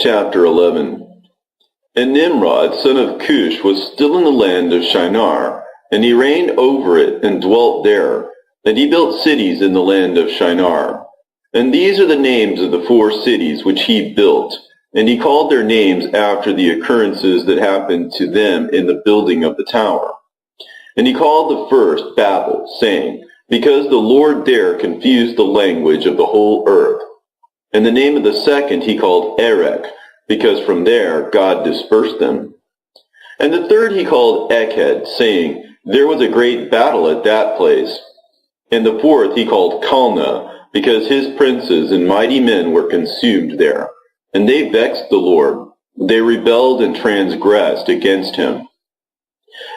Chapter 11. And Nimrod, son of Cush, was still in the land of Shinar, and he reigned over it and dwelt there. And he built cities in the land of Shinar. And these are the names of the 4 cities which he built. And he called their names after the occurrences that happened to them in the building of the tower. And he called the first Babel, saying, because the Lord there confused the language of the whole earth. And the name of the second he called Erech, because from there God dispersed them. And the third he called Eked, saying, there was a great battle at that place. And the fourth he called Calneh, because his princes and mighty men were consumed there. And they vexed the Lord. They rebelled and transgressed against him.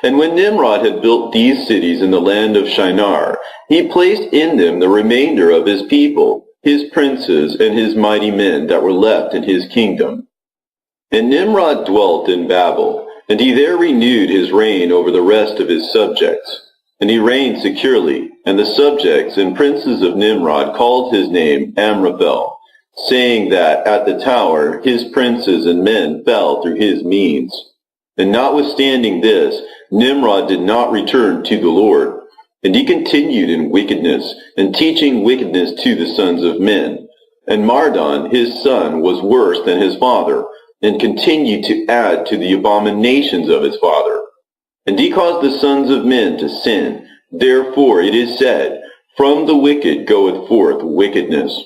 And when Nimrod had built these cities in the land of Shinar, he placed in them the remainder of his people, his princes and his mighty men that were left in his kingdom. And Nimrod dwelt in Babel, and he there renewed his reign over the rest of his subjects. And he reigned securely, and the subjects and princes of Nimrod called his name Amraphel, saying that at the tower his princes and men fell through his means. And notwithstanding this, Nimrod did not return to the Lord, and he continued in wickedness, and teaching wickedness to the sons of men. And Mardon, his son, was worse than his father, and continued to add to the abominations of his father. And he caused the sons of men to sin. Therefore it is said, from the wicked goeth forth wickedness.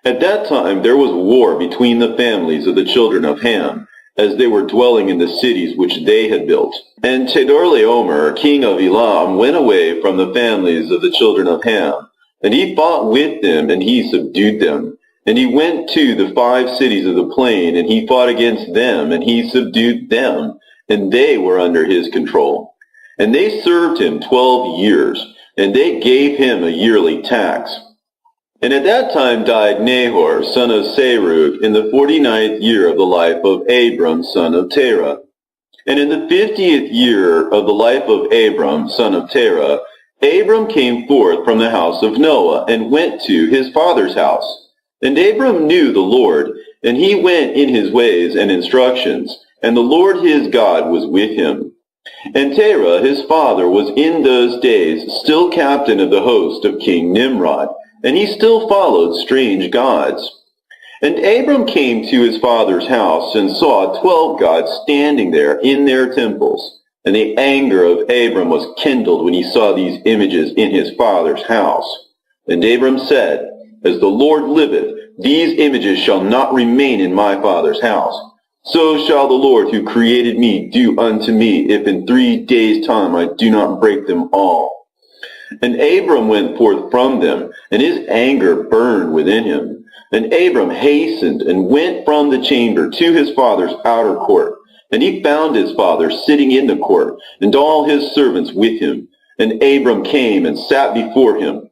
At that time there was war between the families of the children of Ham, as they were dwelling in the cities which they had built. And Chedorlaomer, king of Elam, went away from the families of the children of Ham, and he fought with them, and he subdued them. And he went to the 5 cities of the plain, and he fought against them, and he subdued them, and they were under his control. And they served him 12 years, and they gave him a yearly tax. And at that time died Nahor, son of Serug, in the 49th year of the life of Abram, son of Terah. And in the 50th year of the life of Abram, son of Terah, Abram came forth from the house of Noah, and went to his father's house. And Abram knew the Lord, and he went in his ways and instructions, and the Lord his God was with him. And Terah his father was in those days still captain of the host of King Nimrod, and he still followed strange gods. And Abram came to his father's house, and saw 12 gods standing there in their temples. And the anger of Abram was kindled when he saw these images in his father's house. And Abram said, as the Lord liveth, these images shall not remain in my father's house. So shall the Lord who created me do unto me, if in 3 days' time I do not break them all. And Abram went forth from them, and his anger burned within him. And Abram hastened and went from the chamber to his father's outer court. And he found his father sitting in the court, and all his servants with him. And Abram came and sat before him.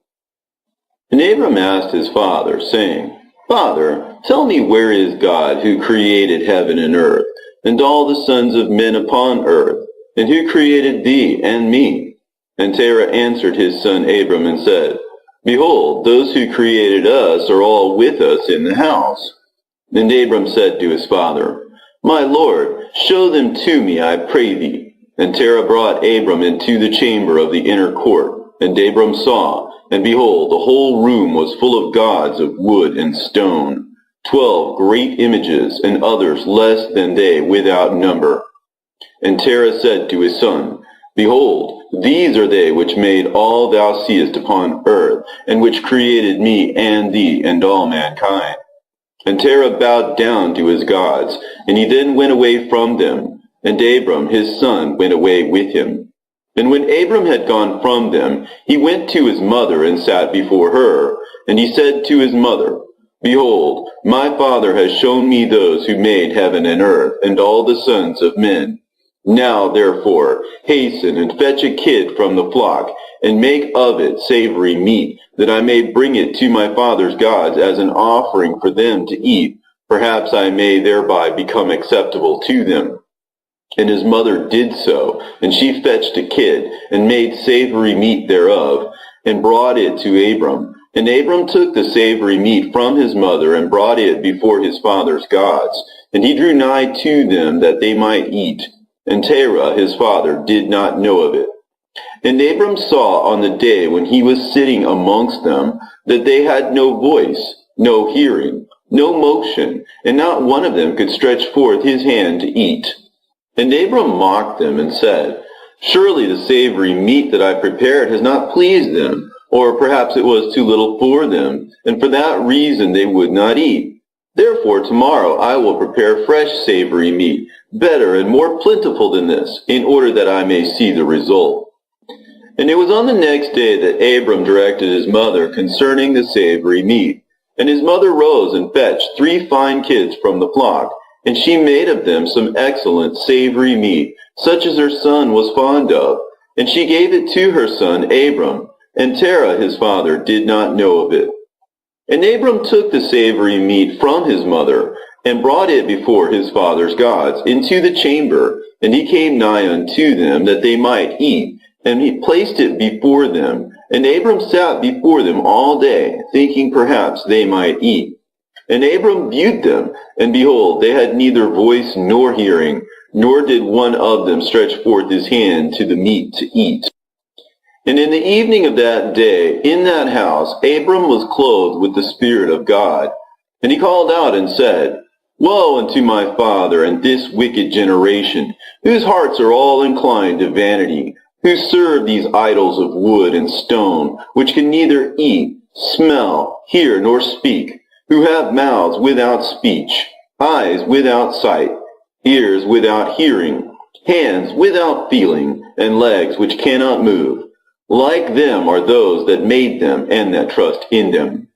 And Abram asked his father, saying, Father, tell me, where is God who created heaven and earth, and all the sons of men upon earth, and who created thee and me? And Terah answered his son Abram and said, Behold, those who created us are all with us in the house. And Abram said to his father, My Lord, show them to me, I pray thee. And Terah brought Abram into the chamber of the inner court, and Abram saw, and behold, the whole room was full of gods of wood and stone, 12 great images, and others less than they without number. And Terah said to his son, Behold, these are they which made all thou seest upon earth, and which created me and thee and all mankind. And Terah bowed down to his gods, and he then went away from them, and Abram his son went away with him. And when Abram had gone from them, he went to his mother and sat before her. And he said to his mother, Behold, my father has shown me those who made heaven and earth, and all the sons of men. Now, therefore, hasten and fetch a kid from the flock, and make of it savory meat, that I may bring it to my father's gods as an offering for them to eat. Perhaps I may thereby become acceptable to them. And his mother did so, and she fetched a kid, and made savory meat thereof, and brought it to Abram. And Abram took the savory meat from his mother and brought it before his father's gods. And he drew nigh to them that they might eat. And Terah his father did not know of it. And Abram saw on the day when he was sitting amongst them that they had no voice, no hearing, no motion, and not one of them could stretch forth his hand to eat. And Abram mocked them and said, Surely the savory meat that I prepared has not pleased them, or perhaps it was too little for them, and for that reason they would not eat. Therefore tomorrow I will prepare fresh savory meat, better and more plentiful than this, in order that I may see the result. And it was on the next day that Abram directed his mother concerning the savory meat. And his mother rose and fetched 3 fine kids from the flock, and she made of them some excellent savory meat, such as her son was fond of. And she gave it to her son Abram, and Terah his father did not know of it. And Abram took the savory meat from his mother, and brought it before his father's gods into the chamber, and he came nigh unto them that they might eat. And he placed it before them. And Abram sat before them all day, thinking perhaps they might eat. And Abram viewed them, and behold, they had neither voice nor hearing, nor did one of them stretch forth his hand to the meat to eat. And in the evening of that day, in that house, Abram was clothed with the Spirit of God. And he called out and said, Woe unto my father and this wicked generation, whose hearts are all inclined to vanity, who serve these idols of wood and stone, which can neither eat, smell, hear, nor speak, who have mouths without speech, eyes without sight, ears without hearing, hands without feeling, and legs which cannot move. Like them are those that made them and that trust in them.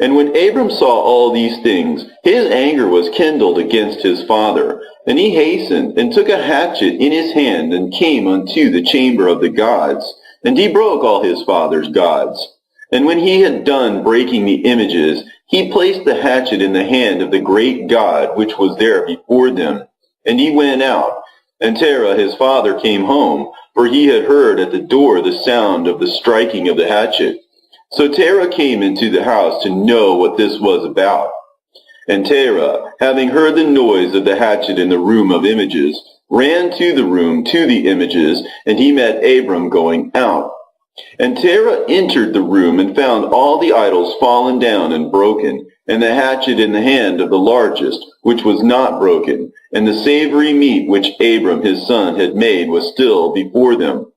And when Abram saw all these things, his anger was kindled against his father. And he hastened, and took a hatchet in his hand, and came unto the chamber of the gods. And he broke all his father's gods. And when he had done breaking the images, he placed the hatchet in the hand of the great God, which was there before them. And he went out. And Terah his father came home, for he had heard at the door the sound of the striking of the hatchet. So Terah came into the house to know what this was about. And Terah, having heard the noise of the hatchet in the room of images, ran to the room to the images, and he met Abram going out. And Terah entered the room and found all the idols fallen down and broken, and the hatchet in the hand of the largest, which was not broken, and the savory meat which Abram his son had made was still before them.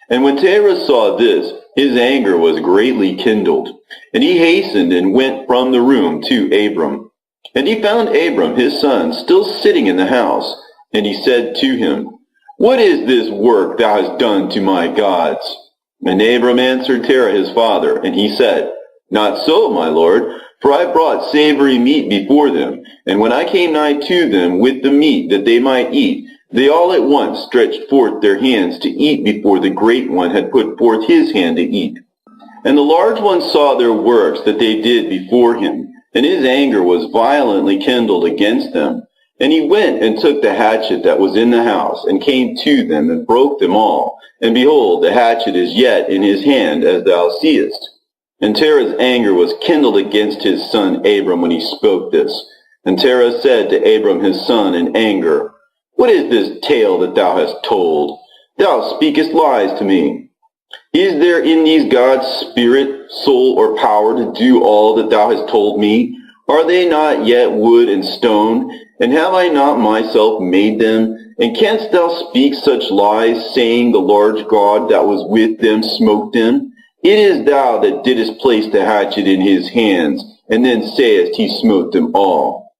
And when Terah saw this, his anger was greatly kindled, and he hastened and went from the room to Abram. And he found Abram his son still sitting in the house, and he said to him, What is this work thou hast done to my gods? And Abram answered Terah his father, and he said, Not so, my lord, for I brought savory meat before them, and when I came nigh to them with the meat that they might eat, they all at once stretched forth their hands to eat before the great one had put forth his hand to eat. And the large one saw their works that they did before him, and his anger was violently kindled against them. And he went and took the hatchet that was in the house, and came to them, and broke them all. And behold, the hatchet is yet in his hand, as thou seest. And Terah's anger was kindled against his son Abram when he spoke this. And Terah said to Abram his son in anger, What is this tale that thou hast told? Thou speakest lies to me. Is there in these gods spirit, soul, or power to do all that thou hast told me? Are they not yet wood and stone? And have I not myself made them? And canst thou speak such lies, saying the large God that was with them smote them? It is thou that didst place the hatchet in his hands, and then sayest he smote them all.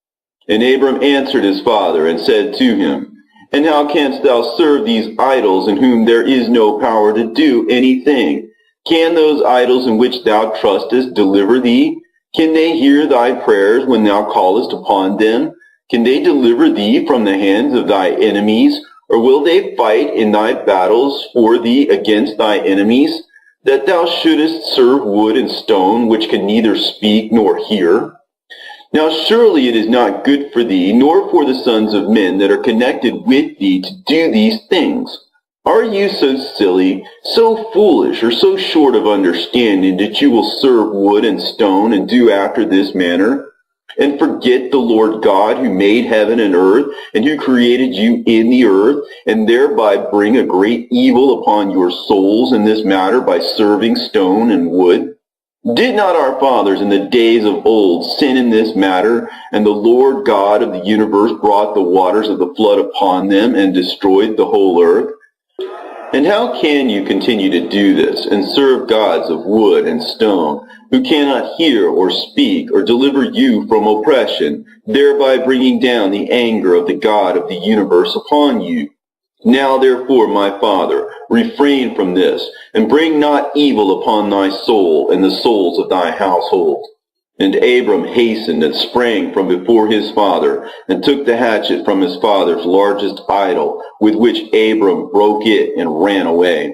And Abram answered his father, and said to him, And how canst thou serve these idols in whom there is no power to do anything? Can those idols in which thou trustest deliver thee? Can they hear thy prayers when thou callest upon them? Can they deliver thee from the hands of thy enemies? Or will they fight in thy battles for thee against thy enemies? That thou shouldest serve wood and stone, which can neither speak nor hear? Now surely it is not good for thee, nor for the sons of men that are connected with thee, to do these things. Are you so silly, so foolish, or so short of understanding that you will serve wood and stone and do after this manner? And forget the Lord God who made heaven and earth, and who created you in the earth, and thereby bring a great evil upon your souls in this matter by serving stone and wood? Did not our fathers in the days of old sin in this matter, and the Lord God of the universe brought the waters of the flood upon them and destroyed the whole earth? And how can you continue to do this and serve gods of wood and stone, who cannot hear or speak or deliver you from oppression, thereby bringing down the anger of the God of the universe upon you? Now therefore, my father, refrain from this, and bring not evil upon thy soul and the souls of thy household. And Abram hastened and sprang from before his father, and took the hatchet from his father's largest idol, with which Abram broke it and ran away.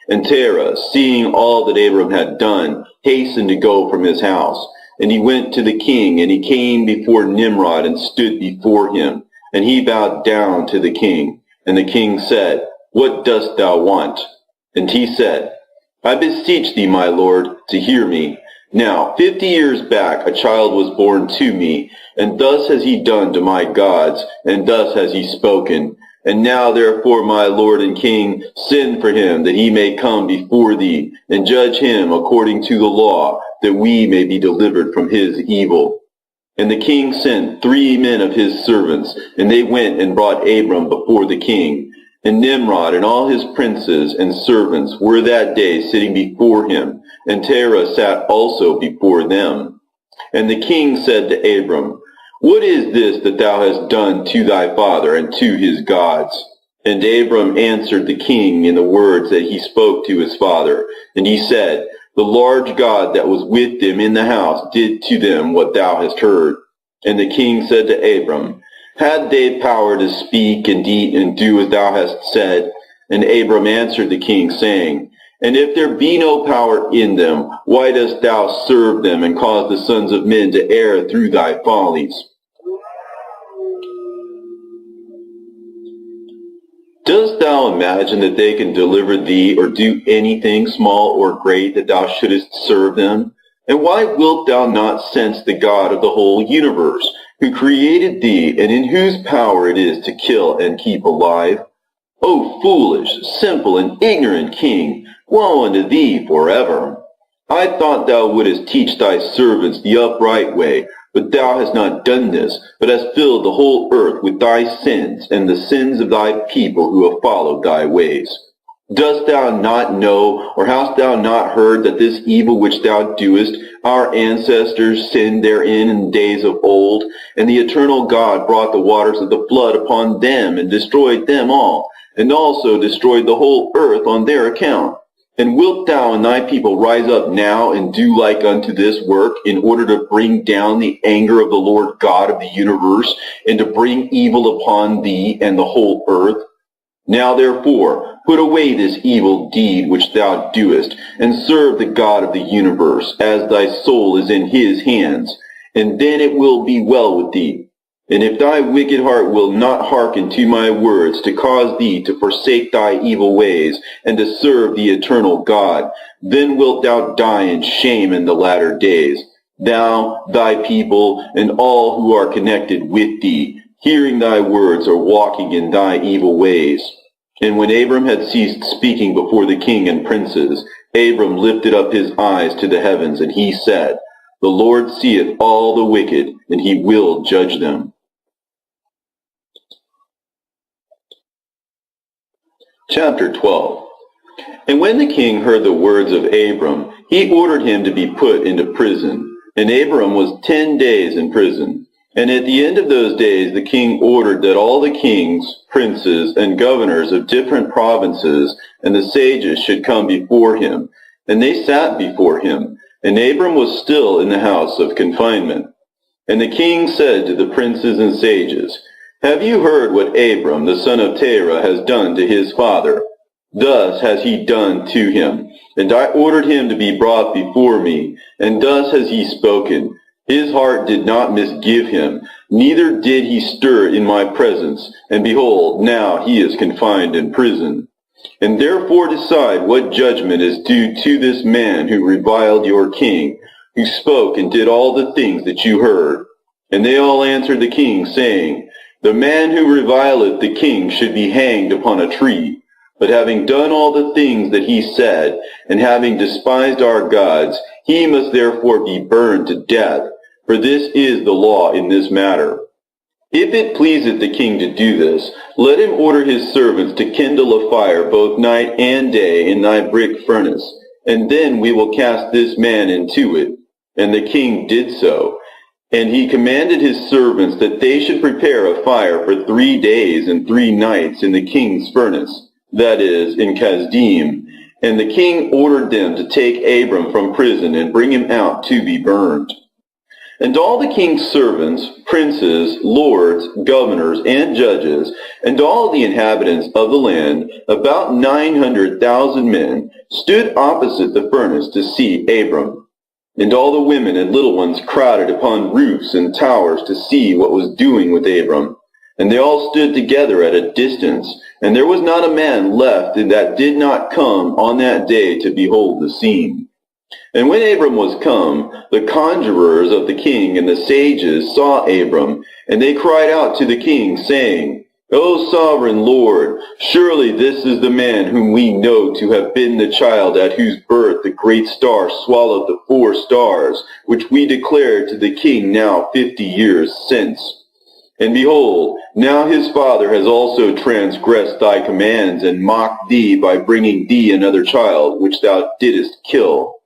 And Terah, seeing all that Abram had done, hastened to go from his house. And he went to the king, and he came before Nimrod and stood before him. And he bowed down to the king. And the king said, What dost thou want? And he said, I beseech thee, my lord, to hear me. Now 50 years back a child was born to me, and thus has he done to my gods, and thus has he spoken. And now therefore, my lord and king, send for him, that he may come before thee, and judge him according to the law, that we may be delivered from his evil. And the king sent 3 men of his servants, and they went and brought Abram before the king. And Nimrod and all his princes and servants were that day sitting before him, and Terah sat also before them. And the king said to Abram, What is this that thou hast done to thy father and to his gods? And Abram answered the king in the words that he spoke to his father. And he said, The large God that was with them in the house did to them what thou hast heard. And the king said to Abram, Had they power to speak and eat and do as thou hast said? And Abram answered the king, saying, And if there be no power in them, why dost thou serve them and cause the sons of men to err through thy follies? Dost thou imagine that they can deliver thee or do anything small or great that thou shouldest serve them? And why wilt thou not sense the God of the whole universe, who created thee, and in whose power it is to kill and keep alive? O foolish, simple, and ignorant king, woe unto thee forever! I thought thou wouldest teach thy servants the upright way, but thou hast not done this, but hast filled the whole earth with thy sins, and the sins of thy people who have followed thy ways. Dost thou not know, or hast thou not heard, that this evil which thou doest, our ancestors sinned therein in days of old, and the eternal God brought the waters of the flood upon them, and destroyed them all, and also destroyed the whole earth on their account? And wilt thou and thy people rise up now and do like unto this work, in order to bring down the anger of the Lord God of the universe, and to bring evil upon thee and the whole earth? Now therefore, put away this evil deed which thou doest, and serve the God of the universe, as thy soul is in his hands, and then it will be well with thee. And if thy wicked heart will not hearken to my words, to cause thee to forsake thy evil ways, and to serve the eternal God, then wilt thou die in shame in the latter days, thou, thy people, and all who are connected with thee, hearing thy words or walking in thy evil ways. And when Abram had ceased speaking before the king and princes, Abram lifted up his eyes to the heavens, and he said, The Lord seeth all the wicked, and he will judge them. Chapter 12. And when the king heard the words of Abram, he ordered him to be put into prison. And Abram was 10 days in prison. And at the end of those days the king ordered that all the kings, princes, and governors of different provinces and the sages should come before him. And they sat before him. And Abram was still in the house of confinement. And the king said to the princes and sages, Have you heard what Abram, the son of Terah, has done to his father? Thus has he done to him. And I ordered him to be brought before me, and thus has he spoken. His heart did not misgive him, neither did he stir in my presence. And behold, now he is confined in prison. And therefore decide what judgment is due to this man who reviled your king, who spoke and did all the things that you heard. And they all answered the king, saying, The man who revileth the king should be hanged upon a tree. But having done all the things that he said, and having despised our gods, he must therefore be burned to death. For this is the law in this matter. If it pleaseth the king to do this, let him order his servants to kindle a fire both night and day in thy brick furnace, and then we will cast this man into it. And the king did so. And he commanded his servants that they should prepare a fire for 3 days and 3 nights in the king's furnace, that is, in Kasdim. And the king ordered them to take Abram from prison and bring him out to be burned. And all the king's servants, princes, lords, governors, and judges, and all the inhabitants of the land, about 900,000 men, stood opposite the furnace to see Abram. And all the women and little ones crowded upon roofs and towers to see what was doing with Abram. And they all stood together at a distance, and there was not a man left that did not come on that day to behold the scene. And when Abram was come, the conjurers of the king and the sages saw Abram, and they cried out to the king, saying, O sovereign Lord, surely this is the man whom we know to have been the child at whose birth the great star swallowed the 4 stars, which we declared to the king now 50 years since. And behold, now his father has also transgressed thy commands, and mocked thee by bringing thee another child, which thou didst kill.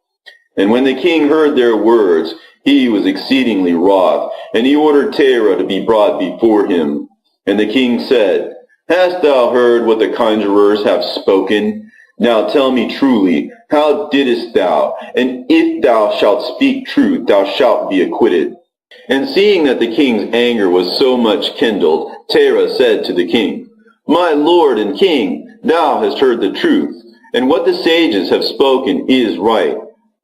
And when the king heard their words, he was exceedingly wroth, and he ordered Terah to be brought before him. And the king said, Hast thou heard what the conjurers have spoken? Now tell me truly, how didst thou? And if thou shalt speak truth, thou shalt be acquitted. And seeing that the king's anger was so much kindled, Terah said to the king, My lord and king, thou hast heard the truth, and what the sages have spoken is right.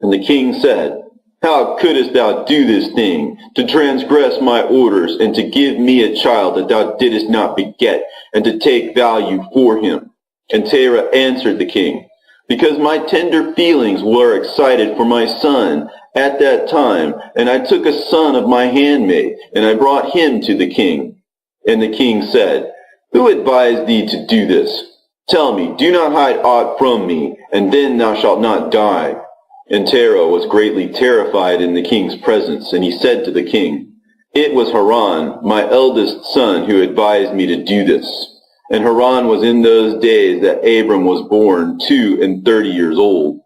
And the king said, How couldst thou do this thing, to transgress my orders, and to give me a child that thou didst not beget, and to take value for him? And Terah answered the king, Because my tender feelings were excited for my son at that time, and I took a son of my handmaid, and I brought him to the king. And the king said, Who advised thee to do this? Tell me, do not hide aught from me, and then thou shalt not die. And Terah was greatly terrified in the king's presence, and he said to the king, It was Haran, my eldest son, who advised me to do this. And Haran was in those days that Abram was born 32 years old.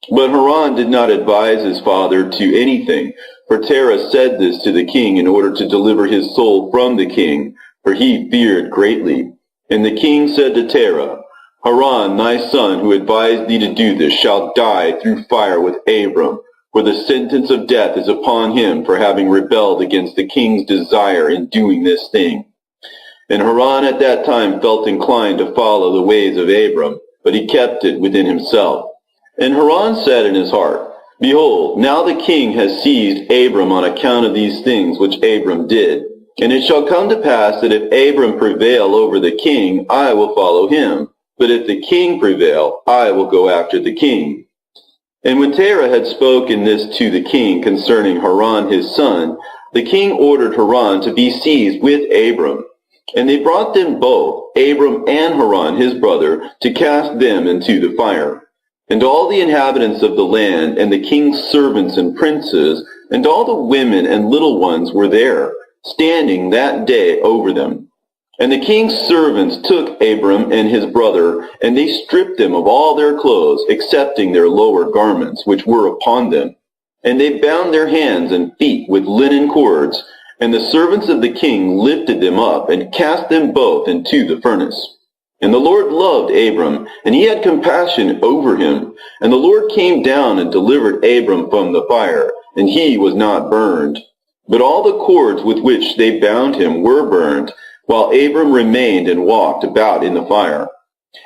But Haran did not advise his father to anything, for Terah said this to the king in order to deliver his soul from the king, for he feared greatly. And the king said to Terah, Haran, thy son, who advised thee to do this, shall die through fire with Abram, for the sentence of death is upon him for having rebelled against the king's desire in doing this thing. And Haran at that time felt inclined to follow the ways of Abram, but he kept it within himself. And Haran said in his heart, Behold, now the king has seized Abram on account of these things which Abram did. And it shall come to pass that if Abram prevail over the king, I will follow him. But if the king prevail, I will go after the king. And when Terah had spoken this to the king concerning Haran his son, the king ordered Haran to be seized with Abram. And they brought them both, Abram and Haran his brother, to cast them into the fire. And all the inhabitants of the land, and the king's servants and princes, and all the women and little ones were there, standing that day over them. And the king's servants took Abram and his brother, and they stripped them of all their clothes, excepting their lower garments, which were upon them. And they bound their hands and feet with linen cords, and the servants of the king lifted them up, and cast them both into the furnace. And the Lord loved Abram, and he had compassion over him. And the Lord came down and delivered Abram from the fire, and he was not burned. But all the cords with which they bound him were burned, while Abram remained and walked about in the fire.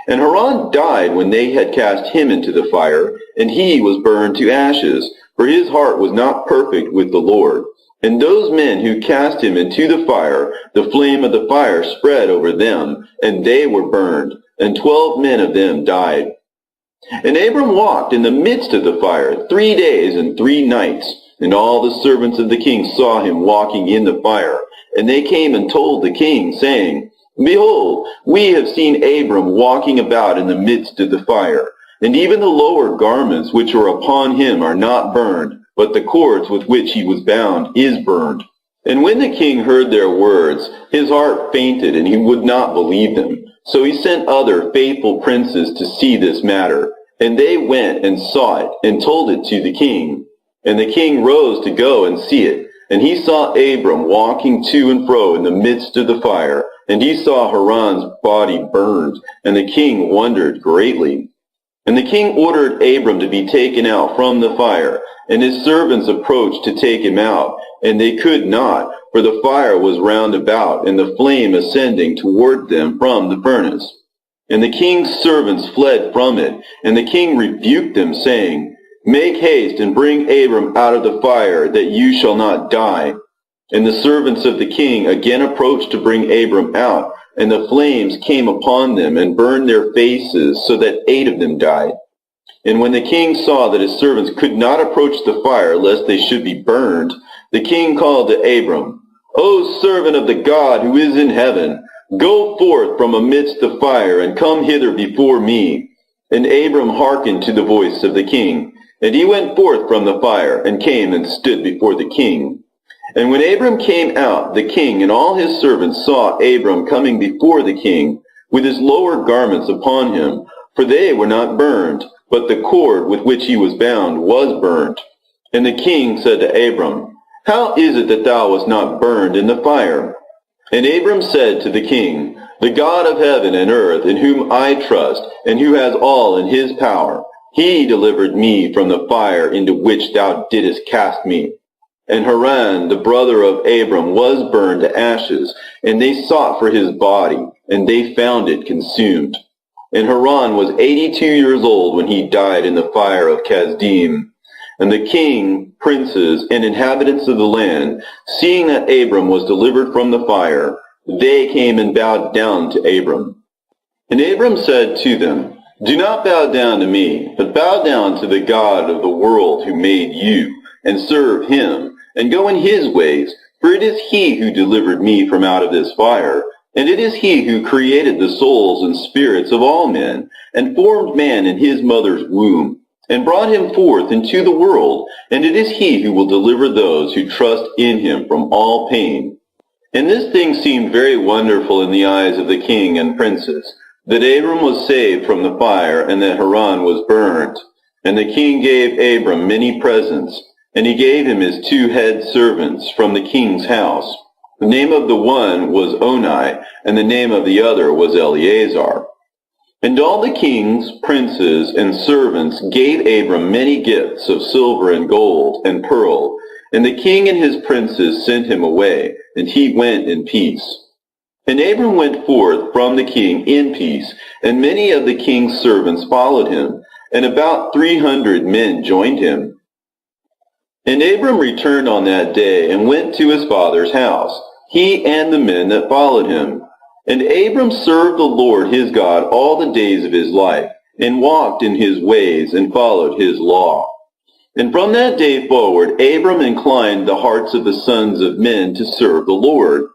And Haran died when they had cast him into the fire, and he was burned to ashes, for his heart was not perfect with the Lord. And those men who cast him into the fire, the flame of the fire spread over them, and they were burned. and 12 men of them died. And Abram walked in the midst of the fire 3 days and 3 nights, and all the servants of the king saw him walking in the fire. And they came and told the king, saying, Behold, we have seen Abram walking about in the midst of the fire, and even the lower garments which are upon him are not burned, but the cords with which he was bound is burned. And when the king heard their words, his heart fainted, and he would not believe them. So he sent other faithful princes to see this matter. And they went and saw it, and told it to the king. And the king rose to go and see it. And he saw Abram walking to and fro in the midst of the fire. And he saw Haran's body burned. And the king wondered greatly. And the king ordered Abram to be taken out from the fire. And his servants approached to take him out. And they could not, for the fire was round about, and the flame ascending toward them from the furnace. And the king's servants fled from it, and the king rebuked them, saying, Make haste and bring Abram out of the fire, that you shall not die. And the servants of the king again approached to bring Abram out, and the flames came upon them and burned their faces, so that 8 of them died. And when the king saw that his servants could not approach the fire, lest they should be burned, the king called to Abram, O servant of the God who is in heaven, go forth from amidst the fire, and come hither before me. And Abram hearkened to the voice of the king. And he went forth from the fire, and came and stood before the king. And when Abram came out, the king and all his servants saw Abram coming before the king, with his lower garments upon him, for they were not burned, but the cord with which he was bound was burned. And the king said to Abram, How is it that thou wast not burned in the fire? And Abram said to the king, The God of heaven and earth, in whom I trust, and who has all in his power, he delivered me from the fire into which thou didst cast me. And Haran, the brother of Abram, was burned to ashes, and they sought for his body, and they found it consumed. And Haran was 82 years old when he died in the fire of Kasdim. And the king, princes, and inhabitants of the land, seeing that Abram was delivered from the fire, they came and bowed down to Abram. And Abram said to them, Do not bow down to me, but bow down to the God of the world who made you, and serve him, and go in his ways, for it is he who delivered me from out of this fire, and it is he who created the souls and spirits of all men, and formed man in his mother's womb, and brought him forth into the world, and it is he who will deliver those who trust in him from all pain. And this thing seemed very wonderful in the eyes of the king and princes, that Abram was saved from the fire, and that Haran was burned. And the king gave Abram many presents, and he gave him his 2 head servants from the king's house. The name of the one was Oni, and the name of the other was Eleazar. And all the kings, princes, and servants gave Abram many gifts of silver and gold and pearl. And the king and his princes sent him away, and he went in peace. And Abram went forth from the king in peace, and many of the king's servants followed him, and about 300 men joined him. And Abram returned on that day, and went to his father's house, he and the men that followed him. And Abram served the Lord his God all the days of his life, and walked in his ways, and followed his law. And from that day forward, Abram inclined the hearts of the sons of men to serve the Lord.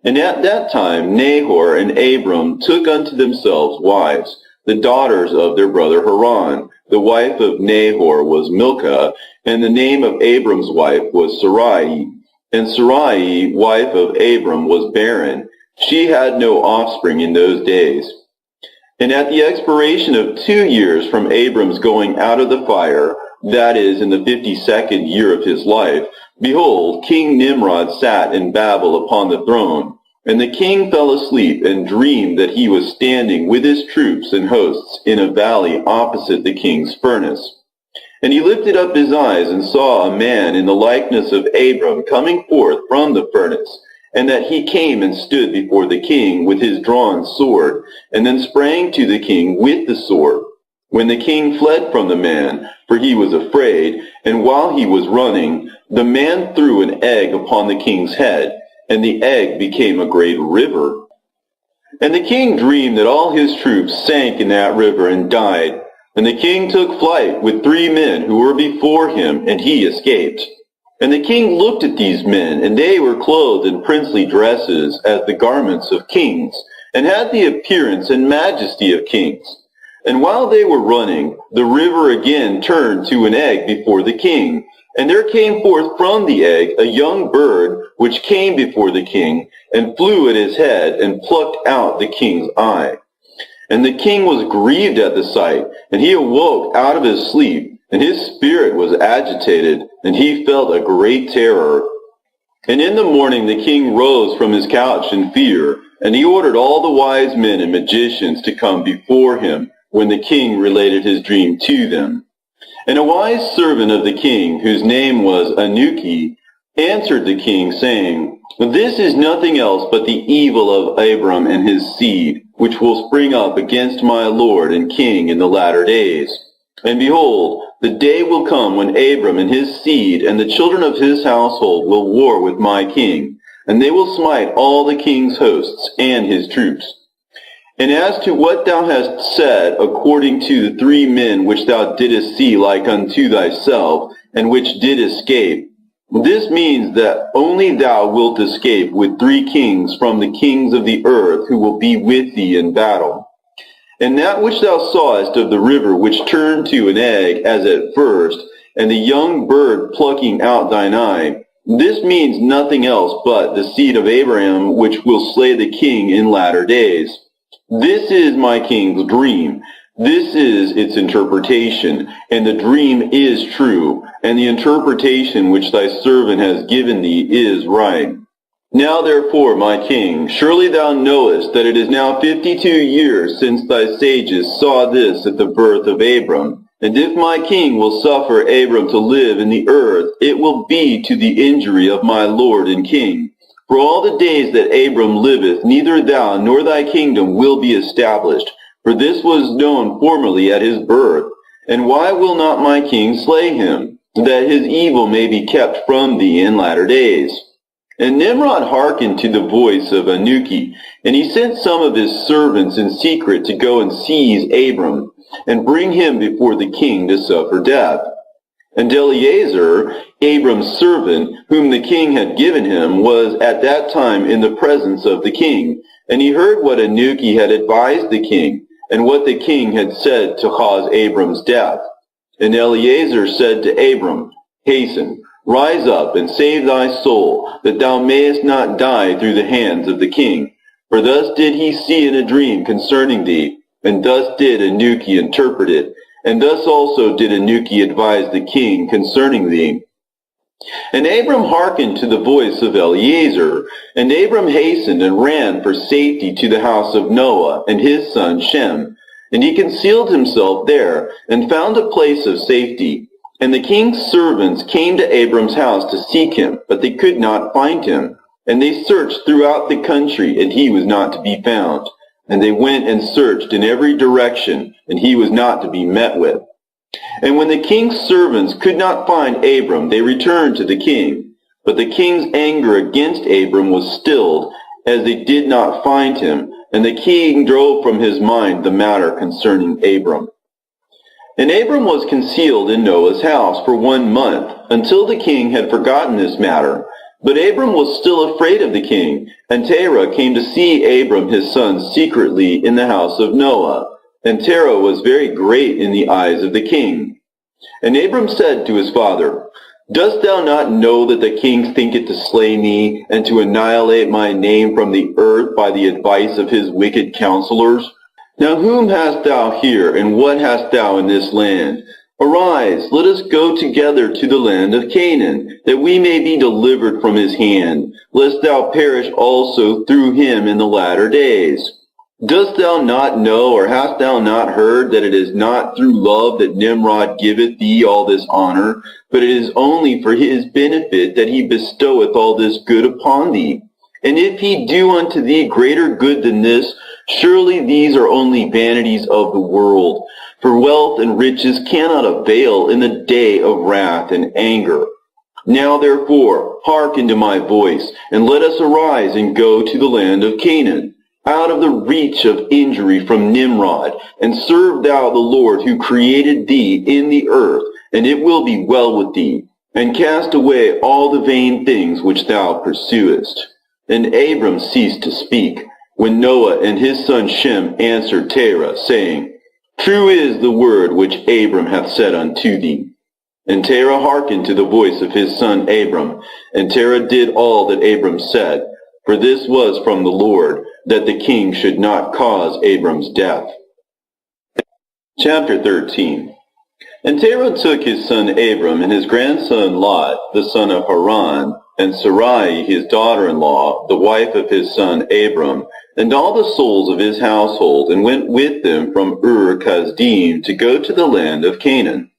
And at that time Nahor and Abram took unto themselves wives, the daughters of their brother Haran. The wife of Nahor was Milcah, and the name of Abram's wife was Sarai. And Sarai, wife of Abram, was barren. She had no offspring in those days. And at the expiration of 2 years from Abram's going out of the fire, that is, in the 52nd year of his life, behold, King Nimrod sat in Babel upon the throne. And the king fell asleep and dreamed that he was standing with his troops and hosts in a valley opposite the king's furnace. And he lifted up his eyes and saw a man in the likeness of Abram coming forth from the furnace, and that he came and stood before the king with his drawn sword, and then sprang to the king with the sword. When the king fled from the man, for he was afraid, and while he was running, the man threw an egg upon the king's head, and the egg became a great river. And the king dreamed that all his troops sank in that river and died. And the king took flight with 3 men who were before him, and he escaped. And the king looked at these men, and they were clothed in princely dresses as the garments of kings, and had the appearance and majesty of kings. And while they were running, the river again turned to an egg before the king. And there came forth from the egg a young bird, which came before the king, and flew at his head, and plucked out the king's eye. And the king was grieved at the sight, and he awoke out of his sleep, and his spirit was agitated, and he felt a great terror. And in the morning the king rose from his couch in fear, and he ordered all the wise men and magicians to come before him, when the king related his dream to them. And a wise servant of the king, whose name was Anuki, answered the king, saying, This is nothing else but the evil of Abram and his seed, which will spring up against my lord and king in the latter days. And behold, the day will come when Abram and his seed and the children of his household will war with my king, and they will smite all the king's hosts and his troops. And as to what thou hast said, according to the 3 men which thou didst see like unto thyself, and which did escape, this means that only thou wilt escape with 3 kings from the kings of the earth who will be with thee in battle. And that which thou sawest of the river which turned to an egg as at first, and the young bird plucking out thine eye, this means nothing else but the seed of Abraham which will slay the king in latter days. This is my king's dream. This is its interpretation, and the dream is true, and the interpretation which thy servant has given thee is right. Now therefore, my king, surely thou knowest that it is now 52 years since thy sages saw this at the birth of Abram. And if my king will suffer Abram to live in the earth, it will be to the injury of my lord and king. For all the days that Abram liveth, neither thou nor thy kingdom will be established. For this was known formerly at his birth. And why will not my king slay him, that his evil may be kept from thee in latter days? And Nimrod hearkened to the voice of Anuki, and he sent some of his servants in secret to go and seize Abram, and bring him before the king to suffer death. And Eleazar, Abram's servant, whom the king had given him, was at that time in the presence of the king. And he heard what Anuki had advised the king, and what the king had said to cause Abram's death. And Eleazar said to Abram, Hasten, rise up, and save thy soul, that thou mayest not die through the hands of the king. For thus did he see in a dream concerning thee, and thus did Anuki interpret it. And thus also did Anuki advise the king concerning thee. And Abram hearkened to the voice of Eleazar, and Abram hastened and ran for safety to the house of Noah and his son Shem. And he concealed himself there, and found a place of safety. And the king's servants came to Abram's house to seek him, but they could not find him. And they searched throughout the country, and he was not to be found. And they went and searched in every direction, and he was not to be met with. And when the king's servants could not find Abram, they returned to the king. But the king's anger against Abram was stilled, as they did not find him, and the king drove from his mind the matter concerning Abram. And Abram was concealed in Noah's house for 1 month, until the king had forgotten this matter. But Abram was still afraid of the king, and Terah came to see Abram his son secretly in the house of Noah. And Terah was very great in the eyes of the king. And Abram said to his father, Dost thou not know that the king thinketh to slay me, and to annihilate my name from the earth by the advice of his wicked counselors? Now whom hast thou here, and what hast thou in this land? Arise, let us go together to the land of Canaan, that we may be delivered from his hand, lest thou perish also through him in the latter days. Dost thou not know, or hast thou not heard, that it is not through love that Nimrod giveth thee all this honor, but it is only for his benefit that he bestoweth all this good upon thee? And if he do unto thee greater good than this, surely these are only vanities of the world. For wealth and riches cannot avail in the day of wrath and anger. Now therefore, hearken to my voice, and let us arise and go to the land of Canaan. out of the reach of injury from Nimrod, and serve thou the Lord who created thee in the earth, and it will be well with thee, and cast away all the vain things which thou pursuest. And Abram ceased to speak, when Noah and his son Shem answered Terah, saying, True is the word which Abram hath said unto thee. And Terah hearkened to the voice of his son Abram, and Terah did all that Abram said, for this was from the Lord, that the king should not cause Abram's death. Chapter 13. And Terah took his son Abram and his grandson Lot, the son of Haran, and Sarai his daughter-in-law, the wife of his son Abram, and all the souls of his household, and went with them from Ur-Kasdim to go to the land of Canaan.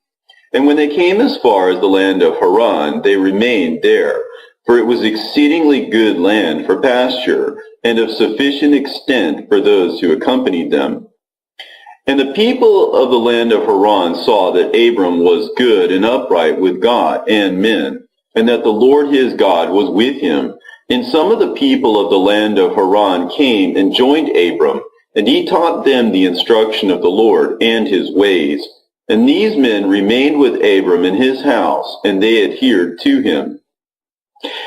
And when they came as far as the land of Haran, they remained there, for it was exceedingly good land for pasture, and of sufficient extent for those who accompanied them. And the people of the land of Haran saw that Abram was good and upright with God and men, and that the Lord his God was with him. And some of the people of the land of Haran came and joined Abram, and he taught them the instruction of the Lord and his ways. And these men remained with Abram in his house, and they adhered to him.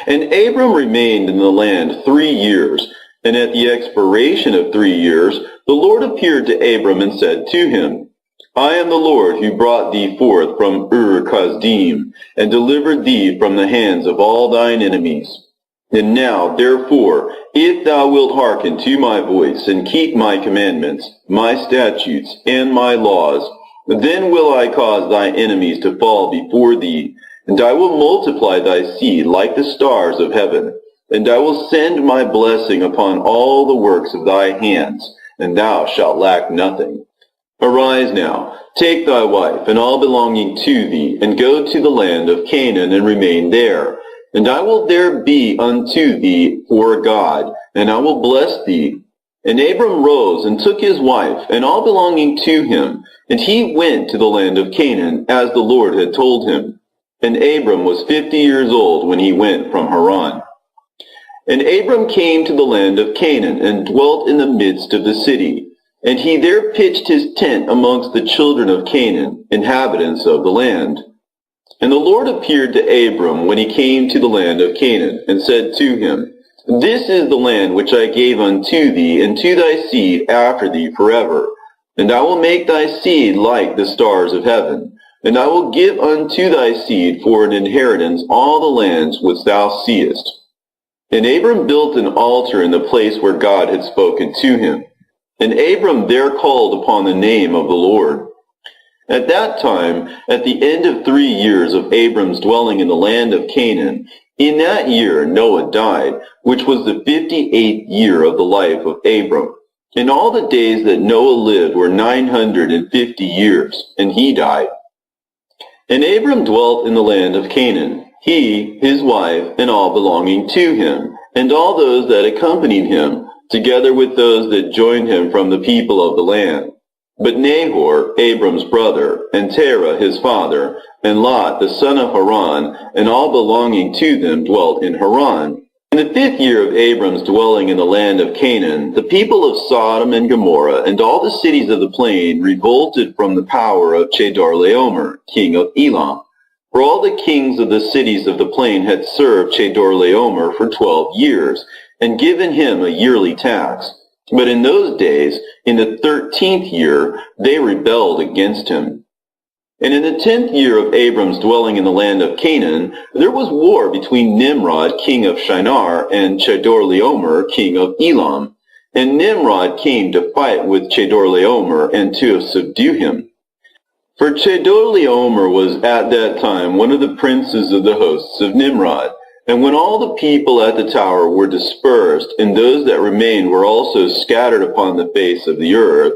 And Abram remained in the land 3 years, and at the expiration of 3 years, the Lord appeared to Abram and said to him, I am the Lord who brought thee forth from Ur-Kasdim, and delivered thee from the hands of all thine enemies. And now, therefore, if thou wilt hearken to my voice, and keep my commandments, my statutes, and my laws, then will I cause thy enemies to fall before thee, and I will multiply thy seed like the stars of heaven, and I will send my blessing upon all the works of thy hands, and thou shalt lack nothing. Arise now, take thy wife, and all belonging to thee, and go to the land of Canaan, and remain there. And I will there be unto thee for a God, and I will bless thee. And Abram rose and took his wife, and all belonging to him, and he went to the land of Canaan, as the Lord had told him. And Abram was 50 years old when he went from Haran. And Abram came to the land of Canaan, and dwelt in the midst of the city. And he there pitched his tent amongst the children of Canaan, inhabitants of the land. And the Lord appeared to Abram when he came to the land of Canaan, and said to him, This is the land which I gave unto thee, and to thy seed after thee forever. And I will make thy seed like the stars of heaven, and I will give unto thy seed for an inheritance all the lands which thou seest. And Abram built an altar in the place where God had spoken to him. And Abram there called upon the name of the Lord. At that time, at the end of 3 years of Abram's dwelling in the land of Canaan, in that year Noah died, which was the 58th year of the life of Abram. And all the days that Noah lived were 950 years, and he died. And Abram dwelt in the land of Canaan, he, his wife, and all belonging to him, and all those that accompanied him, together with those that joined him from the people of the land. But Nahor, Abram's brother, and Terah his father, and Lot the son of Haran, and all belonging to them dwelt in Haran. In the 5th year of Abram's dwelling in the land of Canaan, the people of Sodom and Gomorrah and all the cities of the plain revolted from the power of Chedorlaomer, king of Elam. For all the kings of the cities of the plain had served Chedorlaomer for 12 years, and given him a yearly tax. But in those days, in the 13th year, they rebelled against him. And in the 10th year of Abram's dwelling in the land of Canaan, there was war between Nimrod, king of Shinar, and Chedorlaomer, king of Elam. And Nimrod came to fight with Chedorlaomer and to subdue him. For Chedorlaomer was at that time one of the princes of the hosts of Nimrod. And when all the people at the tower were dispersed, and those that remained were also scattered upon the face of the earth,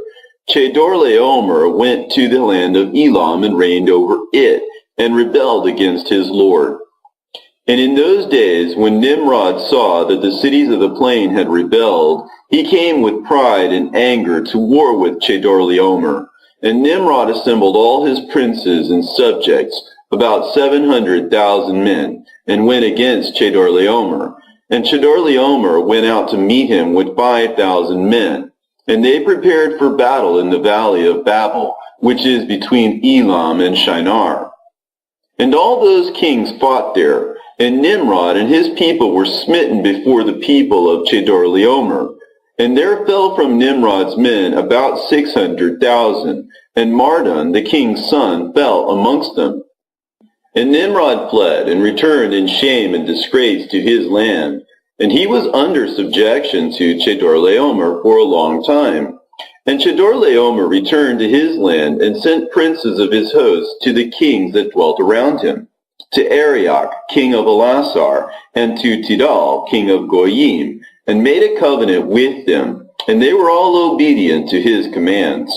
Chedorlaomer went to the land of Elam and reigned over it, and rebelled against his Lord. And in those days, when Nimrod saw that the cities of the plain had rebelled, he came with pride and anger to war with Chedorlaomer. And Nimrod assembled all his princes and subjects, about 700,000 men, and went against Chedorlaomer. And Chedorlaomer went out to meet him with 5,000 men, and they prepared for battle in the valley of Babel, which is between Elam and Shinar. And all those kings fought there, and Nimrod and his people were smitten before the people of Chedorlaomer. And there fell from Nimrod's men about 600,000, and Mardon, the king's son, fell amongst them. And Nimrod fled and returned in shame and disgrace to his land, and he was under subjection to Chedorlaomer for a long time. And Chedorlaomer returned to his land and sent princes of his host to the kings that dwelt around him, to Arioch, king of Elasar, and to Tidal, king of Goyim, and made a covenant with them, and they were all obedient to his commands.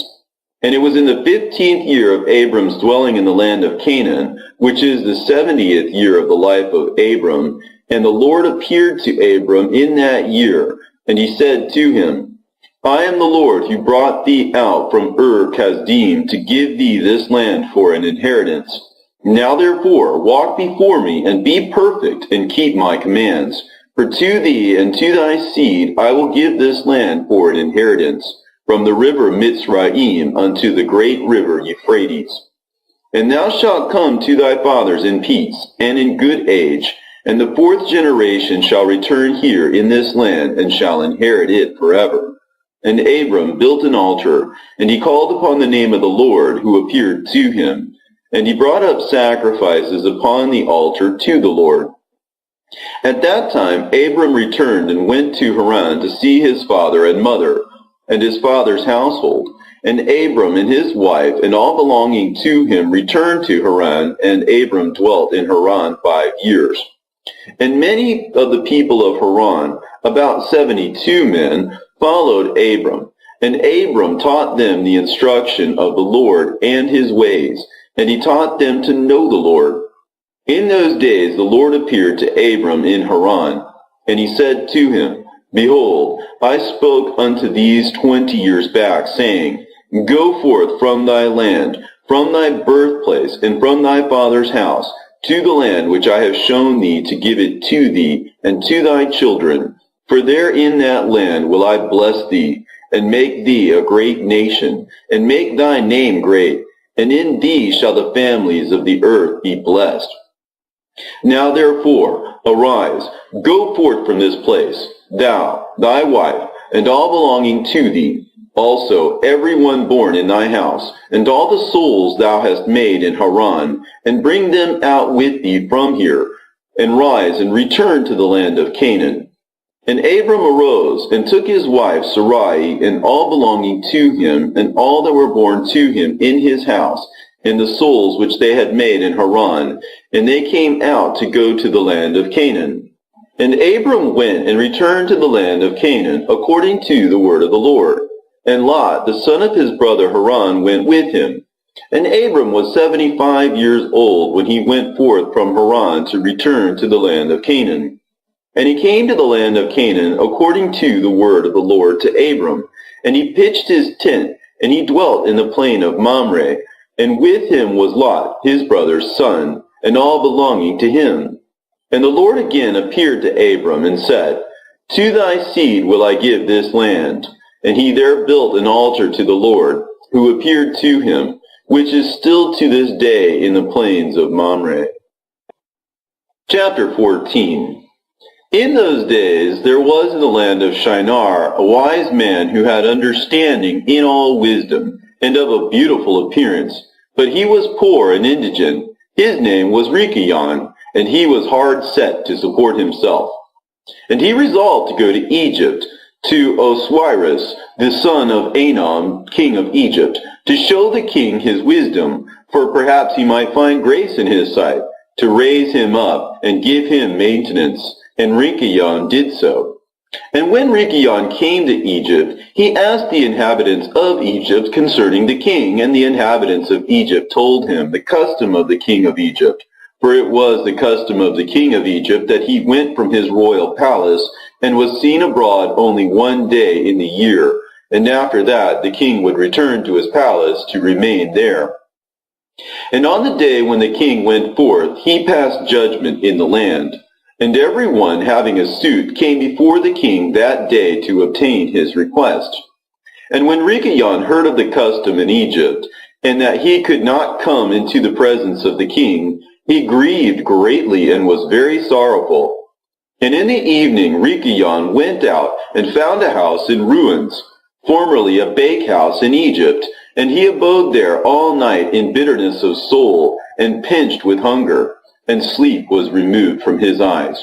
And it was in the 15th year of Abram's dwelling in the land of Canaan, which is the 70th year of the life of Abram, and the Lord appeared to Abram in that year, and he said to him, I am the Lord who brought thee out from Ur-Kasdim to give thee this land for an inheritance. Now therefore walk before me, and be perfect, and keep my commands. For to thee and to thy seed I will give this land for an inheritance, from the river Mitzrayim unto the great river Euphrates. And thou shalt come to thy fathers in peace, and in good age, and the 4th generation shall return here in this land, and shall inherit it forever. And Abram built an altar, and he called upon the name of the Lord, who appeared to him. And he brought up sacrifices upon the altar to the Lord. At that time Abram returned and went to Haran to see his father and mother, and his father's household. And Abram and his wife and all belonging to him returned to Haran, and Abram dwelt in Haran 5 years. And many of the people of Haran, about 72 men, followed Abram. And Abram taught them the instruction of the Lord and his ways, and he taught them to know the Lord. In those days the Lord appeared to Abram in Haran, and he said to him, Behold, I spoke unto these 20 years back, saying, Go forth from thy land, from thy birthplace, and from thy father's house, to the land which I have shown thee to give it to thee and to thy children. For there in that land will I bless thee, and make thee a great nation, and make thy name great, and in thee shall the families of the earth be blessed. Now therefore, arise, go forth from this place, thou, thy wife, and all belonging to thee, also every one born in thy house, and all the souls thou hast made in Haran, and bring them out with thee from here, and rise and return to the land of Canaan. And Abram arose, and took his wife Sarai, and all belonging to him, and all that were born to him in his house, and the souls which they had made in Haran, and they came out to go to the land of Canaan. And Abram went and returned to the land of Canaan, according to the word of the Lord. And Lot, the son of his brother Haran, went with him. And Abram was 75 years old when he went forth from Haran to return to the land of Canaan. And he came to the land of Canaan according to the word of the Lord to Abram. And he pitched his tent, and he dwelt in the plain of Mamre. And with him was Lot, his brother's son, and all belonging to him. And the Lord again appeared to Abram and said, To thy seed will I give this land. And he there built an altar to the Lord, who appeared to him, which is still to this day in the plains of Mamre. Chapter 14. In those days there was in the land of Shinar a wise man who had understanding in all wisdom, and of a beautiful appearance. But he was poor and indigent. His name was Rikayon, and he was hard set to support himself. And he resolved to go to Egypt, to Osiris, the son of Anom, king of Egypt, to show the king his wisdom, for perhaps he might find grace in his sight, to raise him up and give him maintenance. And Rikayon did so. And when Rikayon came to Egypt, he asked the inhabitants of Egypt concerning the king, and the inhabitants of Egypt told him the custom of the king of Egypt. For it was the custom of the king of Egypt that he went from his royal palace and was seen abroad only one day in the year, and after that the king would return to his palace to remain there. And on the day when the king went forth, he passed judgment in the land. And everyone having a suit came before the king that day to obtain his request. And when Rikayon heard of the custom in Egypt, and that he could not come into the presence of the king, he grieved greatly and was very sorrowful. And in the evening Rikayon went out and found a house in ruins, formerly a bakehouse in Egypt, and he abode there all night in bitterness of soul, and pinched with hunger, and sleep was removed from his eyes.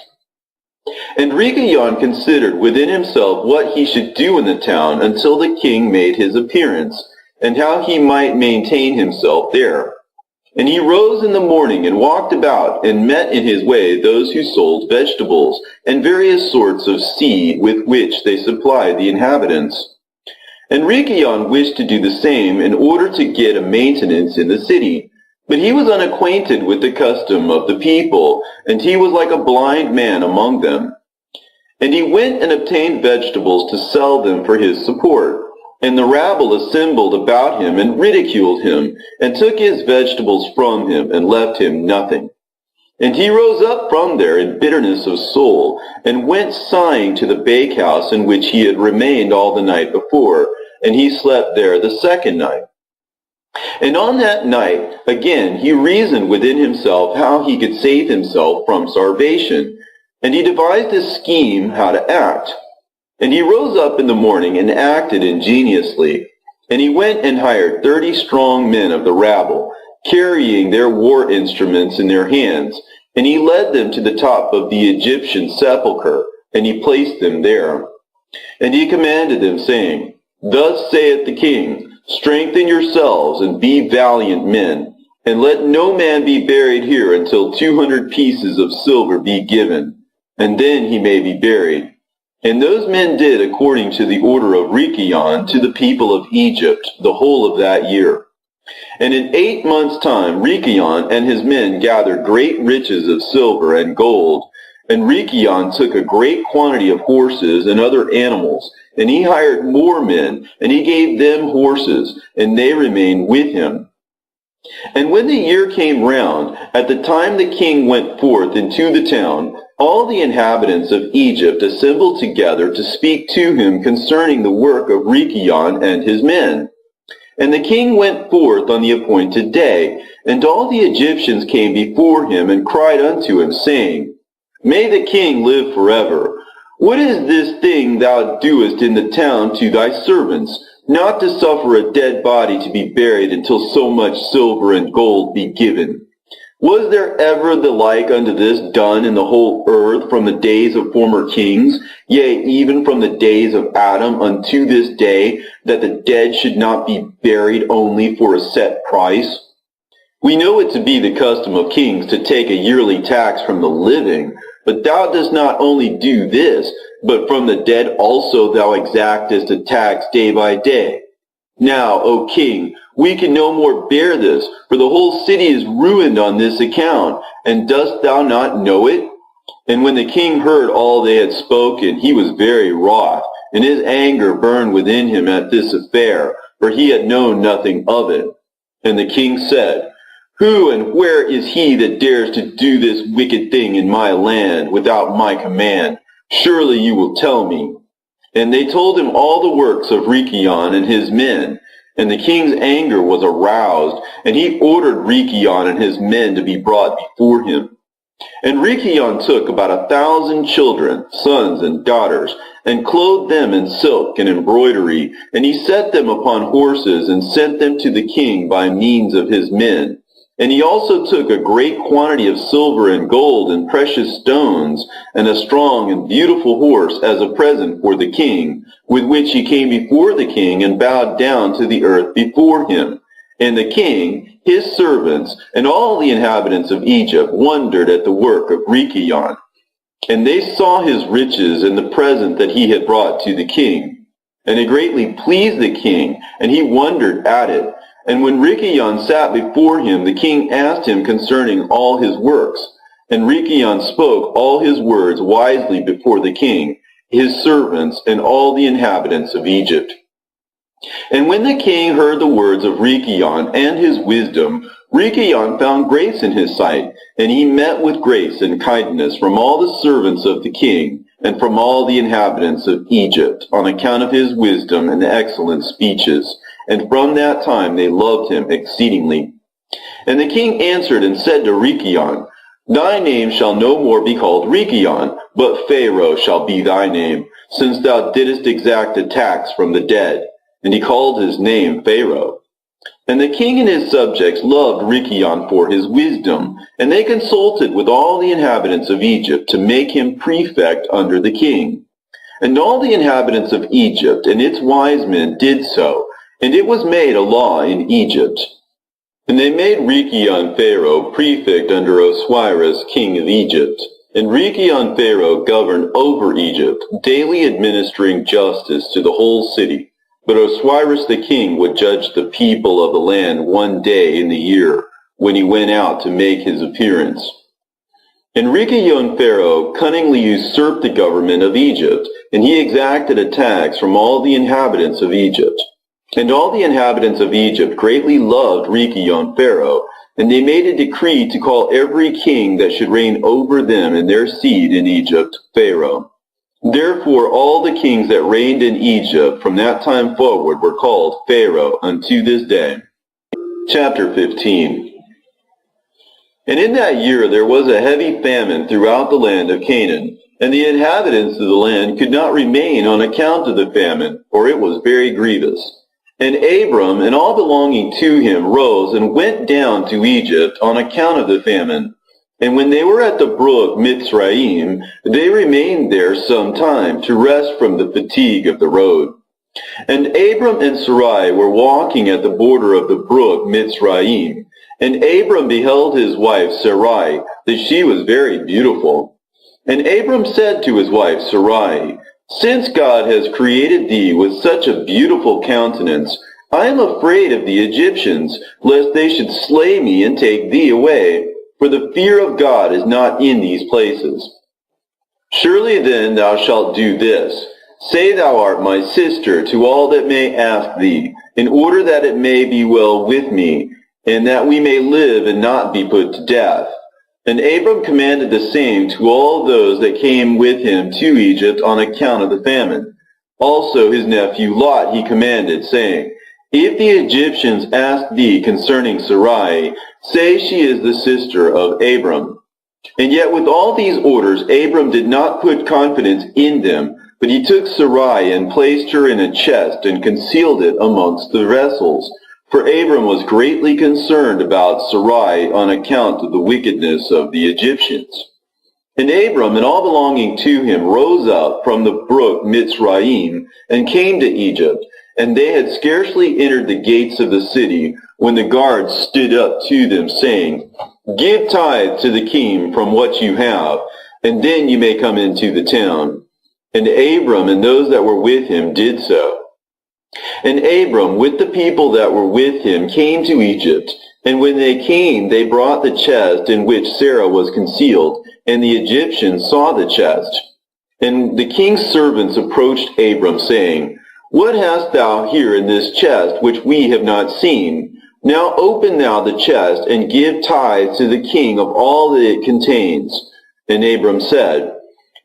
And Rikayon considered within himself what he should do in the town until the king made his appearance, and how he might maintain himself there. And he rose in the morning and walked about, and met in his way those who sold vegetables, and various sorts of seed with which they supplied the inhabitants. And Rikayon wished to do the same in order to get a maintenance in the city. But he was unacquainted with the custom of the people, and he was like a blind man among them. And he went and obtained vegetables to sell them for his support. And the rabble assembled about him and ridiculed him, and took his vegetables from him, and left him nothing. And he rose up from there in bitterness of soul, and went sighing to the bakehouse in which he had remained all the night before, and he slept there the second night. And on that night, again, he reasoned within himself how he could save himself from starvation, and he devised a scheme how to act. And he rose up in the morning and acted ingeniously, and he went and hired 30 strong men of the rabble, carrying their war instruments in their hands, and he led them to the top of the Egyptian sepulchre, and he placed them there. And he commanded them, saying, Thus saith the king, Strengthen yourselves, and be valiant men, and let no man be buried here until 200 pieces of silver be given, and then he may be buried. And those men did according to the order of Rikayon to the people of Egypt the whole of that year. And in 8 months' time Rikayon and his men gathered great riches of silver and gold, and Rikayon took a great quantity of horses and other animals, and he hired more men, and he gave them horses, and they remained with him. And when the year came round, at the time the king went forth into the town, all the inhabitants of Egypt assembled together to speak to him concerning the work of Rikayon and his men. And the king went forth on the appointed day, and all the Egyptians came before him and cried unto him, saying, May the king live forever. What is this thing thou doest in the town to thy servants, not to suffer a dead body to be buried until so much silver and gold be given? Was there ever the like unto this done in the whole earth from the days of former kings, yea, even from the days of Adam unto this day, that the dead should not be buried only for a set price? We know it to be the custom of kings to take a yearly tax from the living, but thou dost not only do this, but from the dead also thou exactest a tax day by day. Now, O king, we can no more bear this, for the whole city is ruined on this account, and dost thou not know it? And when the king heard all they had spoken, he was very wroth, and his anger burned within him at this affair, for he had known nothing of it. And the king said, Who and where is he that dares to do this wicked thing in my land without my command? Surely you will tell me. And they told him all the works of Rikayon and his men. And the king's anger was aroused, and he ordered Rikayon and his men to be brought before him. And Rikayon took about 1,000 children, sons and daughters, and clothed them in silk and embroidery, and he set them upon horses, and sent them to the king by means of his men. And he also took a great quantity of silver and gold and precious stones, and a strong and beautiful horse as a present for the king, with which he came before the king and bowed down to the earth before him. And the king, his servants, and all the inhabitants of Egypt wondered at the work of Rikayon. And they saw his riches and the present that he had brought to the king. And it greatly pleased the king, and he wondered at it. And when Rikayon sat before him, the king asked him concerning all his works. And Rikayon spoke all his words wisely before the king, his servants, and all the inhabitants of Egypt. And when the king heard the words of Rikayon and his wisdom, Rikayon found grace in his sight, and he met with grace and kindness from all the servants of the king and from all the inhabitants of Egypt, on account of his wisdom and excellent speeches. And from that time they loved him exceedingly. And the king answered and said to Rikayon, Thy name shall no more be called Rikayon, but Pharaoh shall be thy name, since thou didst exact a tax from the dead. And he called his name Pharaoh. And the king and his subjects loved Rikayon for his wisdom, and they consulted with all the inhabitants of Egypt to make him prefect under the king. And all the inhabitants of Egypt and its wise men did so, and it was made a law in Egypt. And they made Rikayon Pharaoh prefect under Osiris, king of Egypt. And Rikayon Pharaoh governed over Egypt, daily administering justice to the whole city. But Osiris the king would judge the people of the land one day in the year, when he went out to make his appearance. And Rikayon Pharaoh cunningly usurped the government of Egypt, and he exacted a tax from all the inhabitants of Egypt. And all the inhabitants of Egypt greatly loved Rikayon Pharaoh, and they made a decree to call every king that should reign over them and their seed in Egypt Pharaoh. Therefore all the kings that reigned in Egypt from that time forward were called Pharaoh unto this day. Chapter 15. And in that year there was a heavy famine throughout the land of Canaan, and the inhabitants of the land could not remain on account of the famine, for it was very grievous. And Abram and all belonging to him rose and went down to Egypt on account of the famine. And when they were at the brook Mitzrayim, they remained there some time to rest from the fatigue of the road. And Abram and Sarai were walking at the border of the brook Mitzrayim. And Abram beheld his wife Sarai, that she was very beautiful. And Abram said to his wife Sarai, Since God has created thee with such a beautiful countenance, I am afraid of the Egyptians, lest they should slay me and take thee away. For the fear of God is not in these places. Surely then thou shalt do this. Say thou art my sister to all that may ask thee, in order that it may be well with me, and that we may live and not be put to death. And Abram commanded the same to all those that came with him to Egypt on account of the famine. Also his nephew Lot he commanded, saying, If the Egyptians ask thee concerning Sarai, say she is the sister of Abram. And yet with all these orders Abram did not put confidence in them, but he took Sarai and placed her in a chest and concealed it amongst the vessels. For Abram was greatly concerned about Sarai on account of the wickedness of the Egyptians. And Abram and all belonging to him rose up from the brook Mitzrayim and came to Egypt. And they had scarcely entered the gates of the city when the guards stood up to them, saying, Give tithe to the king from what you have, and then you may come into the town. And Abram and those that were with him did so. And Abram with the people that were with him came to Egypt. And when they came, they brought the chest in which Sarah was concealed, and the Egyptians saw the chest. And the king's servants approached Abram, saying, What hast thou here in this chest which we have not seen? Now open thou the chest, and give tithe to the king of all that it contains. And Abram said,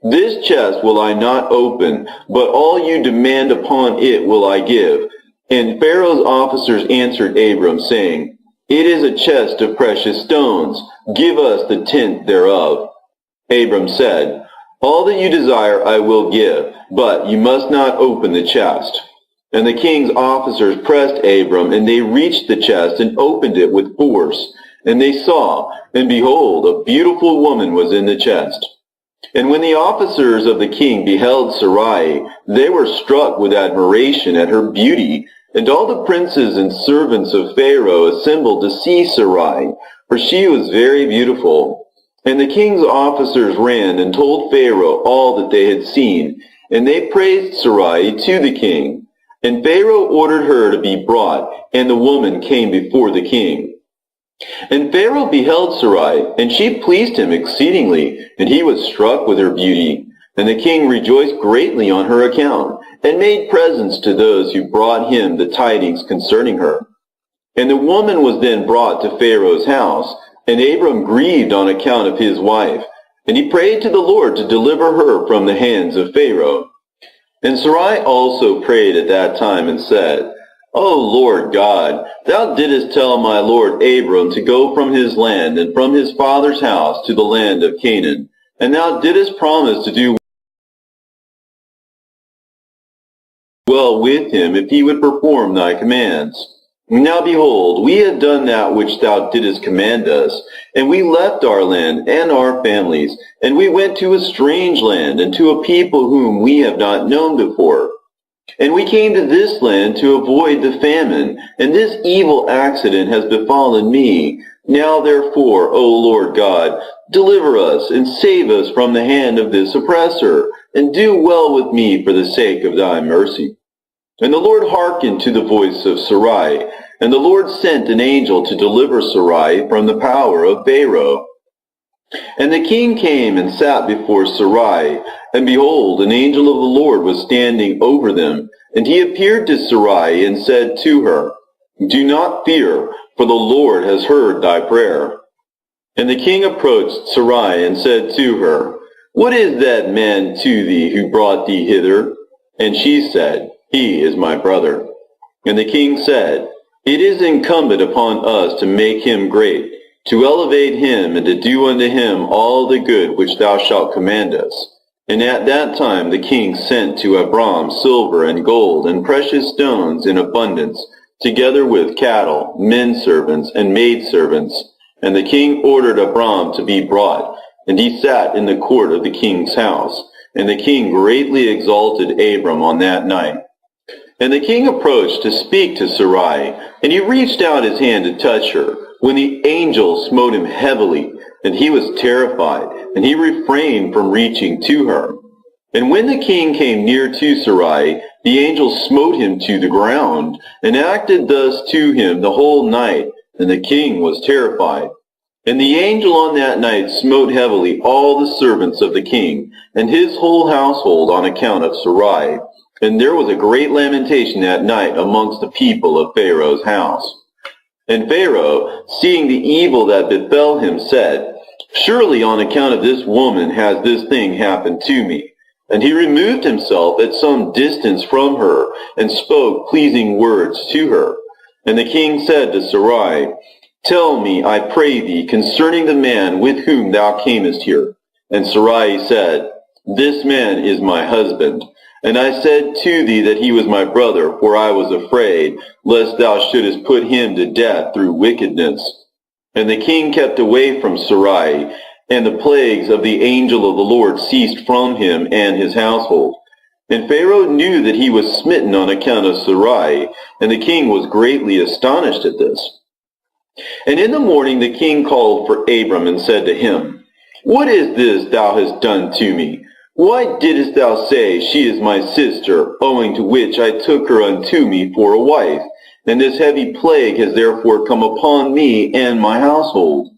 This chest will I not open, but all you demand upon it will I give. And Pharaoh's officers answered Abram, saying, It is a chest of precious stones. Give us the tenth thereof. Abram said, All that you desire I will give, but you must not open the chest. And the king's officers pressed Abram, and they reached the chest and opened it with force. And they saw, and behold, a beautiful woman was in the chest. And when the officers of the king beheld Sarai, they were struck with admiration at her beauty. And all the princes and servants of Pharaoh assembled to see Sarai, for she was very beautiful. And the king's officers ran and told Pharaoh all that they had seen, and they praised Sarai to the king. And Pharaoh ordered her to be brought, and the woman came before the king. And Pharaoh beheld Sarai, and she pleased him exceedingly, and he was struck with her beauty. And the king rejoiced greatly on her account, and made presents to those who brought him the tidings concerning her. And the woman was then brought to Pharaoh's house, and Abram grieved on account of his wife, and he prayed to the Lord to deliver her from the hands of Pharaoh. And Sarai also prayed at that time and said, O Lord God, thou didst tell my lord Abram to go from his land and from his father's house to the land of Canaan, and thou didst promise to do well with him if he would perform thy commands. Now behold, we have done that which thou didst command us, and we left our land and our families, and we went to a strange land and to a people whom we have not known before. And we came to this land to avoid the famine, and this evil accident has befallen me. Now therefore, O Lord God, deliver us and save us from the hand of this oppressor, and do well with me for the sake of thy mercy. And the Lord hearkened to the voice of Sarai, and the Lord sent an angel to deliver Sarai from the power of Pharaoh. And the king came and sat before Sarai, and behold, an angel of the Lord was standing over them. And he appeared to Sarai and said to her, Do not fear, for the Lord has heard thy prayer. And the king approached Sarai and said to her, What is that man to thee who brought thee hither? And she said, He is my brother. And the king said, It is incumbent upon us to make him great, to elevate him, and to do unto him all the good which thou shalt command us. And at that time the king sent to Abram silver and gold and precious stones in abundance, together with cattle, men servants, and maid servants. And the king ordered Abram to be brought, and he sat in the court of the king's house. And the king greatly exalted Abram on that night. And the king approached to speak to Sarai, and he reached out his hand to touch her, when the angel smote him heavily, and he was terrified, and he refrained from reaching to her. And when the king came near to Sarai, the angel smote him to the ground, and acted thus to him the whole night, and the king was terrified. And the angel on that night smote heavily all the servants of the king, and his whole household on account of Sarai. And there was a great lamentation that night amongst the people of Pharaoh's house. And Pharaoh, seeing the evil that befell him, said, Surely on account of this woman has this thing happened to me. And he removed himself at some distance from her, and spoke pleasing words to her. And the king said to Sarai, Tell me, I pray thee, concerning the man with whom thou camest here. And Sarai said, This man is my husband. And I said to thee that he was my brother, for I was afraid, lest thou shouldest put him to death through wickedness. And the king kept away from Sarai, and the plagues of the angel of the Lord ceased from him and his household. And Pharaoh knew that he was smitten on account of Sarai, and the king was greatly astonished at this. And in the morning the king called for Abram and said to him, What is this thou hast done to me? Why didst thou say, She is my sister, owing to which I took her unto me for a wife? And this heavy plague has therefore come upon me and my household.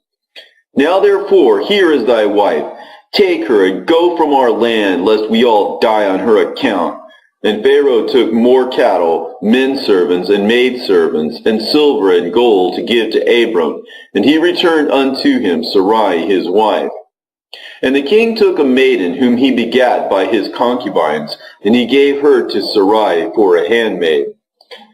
Now therefore, here is thy wife. Take her and go from our land, lest we all die on her account. And Pharaoh took more cattle, men servants, and maid servants, and silver and gold to give to Abram. And he returned unto him Sarai his wife. And the king took a maiden whom he begat by his concubines, and he gave her to Sarai for a handmaid.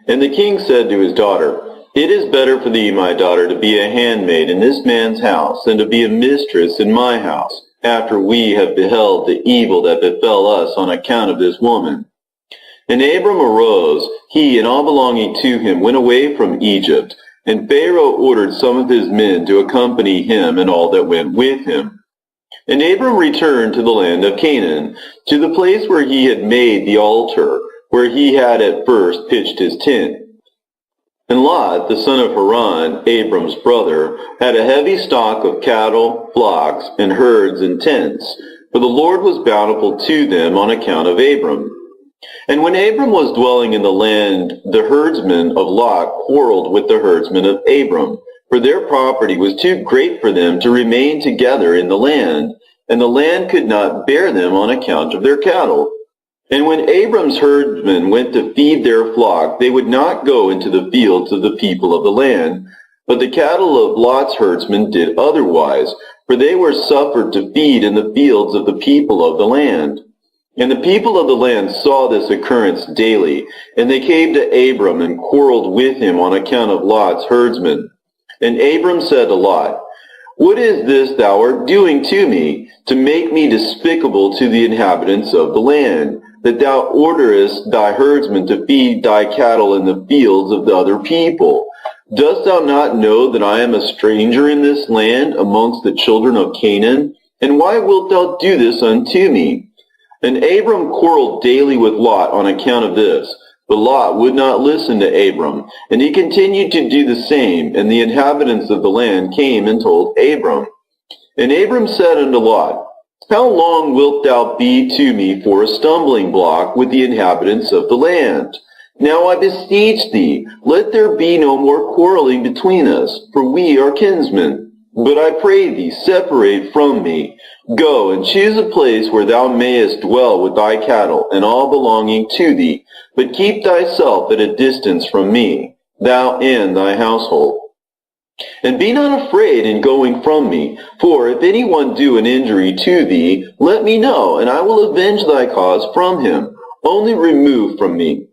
And the king said to his daughter, It is better for thee, my daughter, to be a handmaid in this man's house, than to be a mistress in my house, after we have beheld the evil that befell us on account of this woman. And Abram arose, he and all belonging to him went away from Egypt, and Pharaoh ordered some of his men to accompany him and all that went with him. And Abram returned to the land of Canaan, to the place where he had made the altar, where he had at first pitched his tent. And Lot, the son of Haran, Abram's brother, had a heavy stock of cattle, flocks, and herds and tents, for the Lord was bountiful to them on account of Abram. And when Abram was dwelling in the land, the herdsmen of Lot quarreled with the herdsmen of Abram, for their property was too great for them to remain together in the land, and the land could not bear them on account of their cattle. And when Abram's herdsmen went to feed their flock, they would not go into the fields of the people of the land, but the cattle of Lot's herdsmen did otherwise, for they were suffered to feed in the fields of the people of the land. And the people of the land saw this occurrence daily, and they came to Abram and quarreled with him on account of Lot's herdsmen. And Abram said to Lot, "What is this thou art doing to me, to make me despicable to the inhabitants of the land, that thou orderest thy herdsmen to feed thy cattle in the fields of the other people? Dost thou not know that I am a stranger in this land amongst the children of Canaan? And why wilt thou do this unto me?" And Abram quarreled daily with Lot on account of this. But Lot would not listen to Abram, and he continued to do the same, and the inhabitants of the land came and told Abram. And Abram said unto Lot, "How long wilt thou be to me for a stumbling block with the inhabitants of the land? Now I beseech thee, let there be no more quarreling between us, for we are kinsmen. But I pray thee, separate from me. Go and choose a place where thou mayest dwell with thy cattle and all belonging to thee, but keep thyself at a distance from me, thou and thy household. And be not afraid in going from me, for if any one do an injury to thee, let me know, and I will avenge thy cause from him. Only remove from me."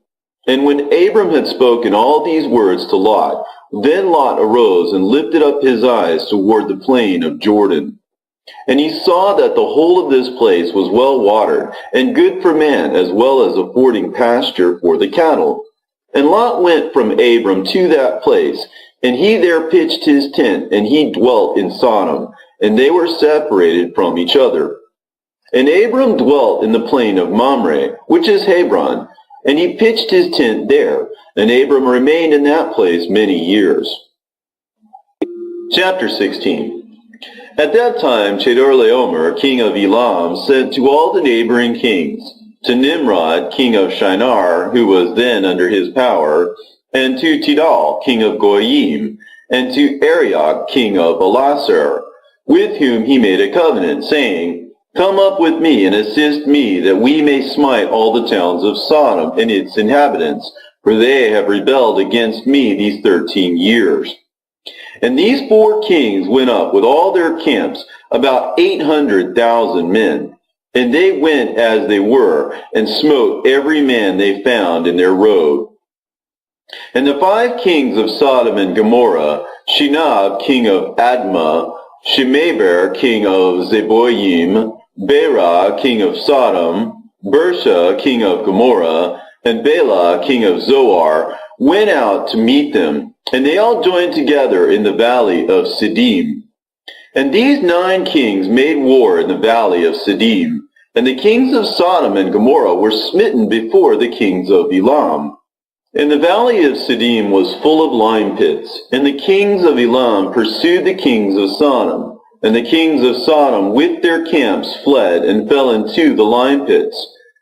And when Abram had spoken all these words to Lot, then Lot arose and lifted up his eyes toward the plain of Jordan. And he saw that the whole of this place was well watered, and good for man, as well as affording pasture for the cattle. And Lot went from Abram to that place, and he there pitched his tent, and he dwelt in Sodom, and they were separated from each other. And Abram dwelt in the plain of Mamre, which is Hebron, and he pitched his tent there, and Abram remained in that place many years. Chapter 16. At that time Chedorlaomer, king of Elam, sent to all the neighboring kings, to Nimrod, king of Shinar, who was then under his power, and to Tidal, king of Goyim, and to Arioch, king of Elasar, with whom he made a covenant, saying, "Come up with me and assist me, that we may smite all the towns of Sodom and its inhabitants, for they have rebelled against me these 13 years. And these 4 kings went up with all their camps, about 800,000 men. And they went as they were, and smote every man they found in their road. And the 5 kings of Sodom and Gomorrah, Shinab, king of Admah, Shemeber, king of Zeboyim, Bera, king of Sodom, Bersha, king of Gomorrah, and Bela, king of Zoar, went out to meet them, and they all joined together in the valley of Siddim. And these 9 kings made war in the valley of Siddim, and the kings of Sodom and Gomorrah were smitten before the kings of Elam. And the valley of Siddim was full of lime pits, and the kings of Elam pursued the kings of Sodom, and the kings of Sodom with their camps fled and fell into the lime pits,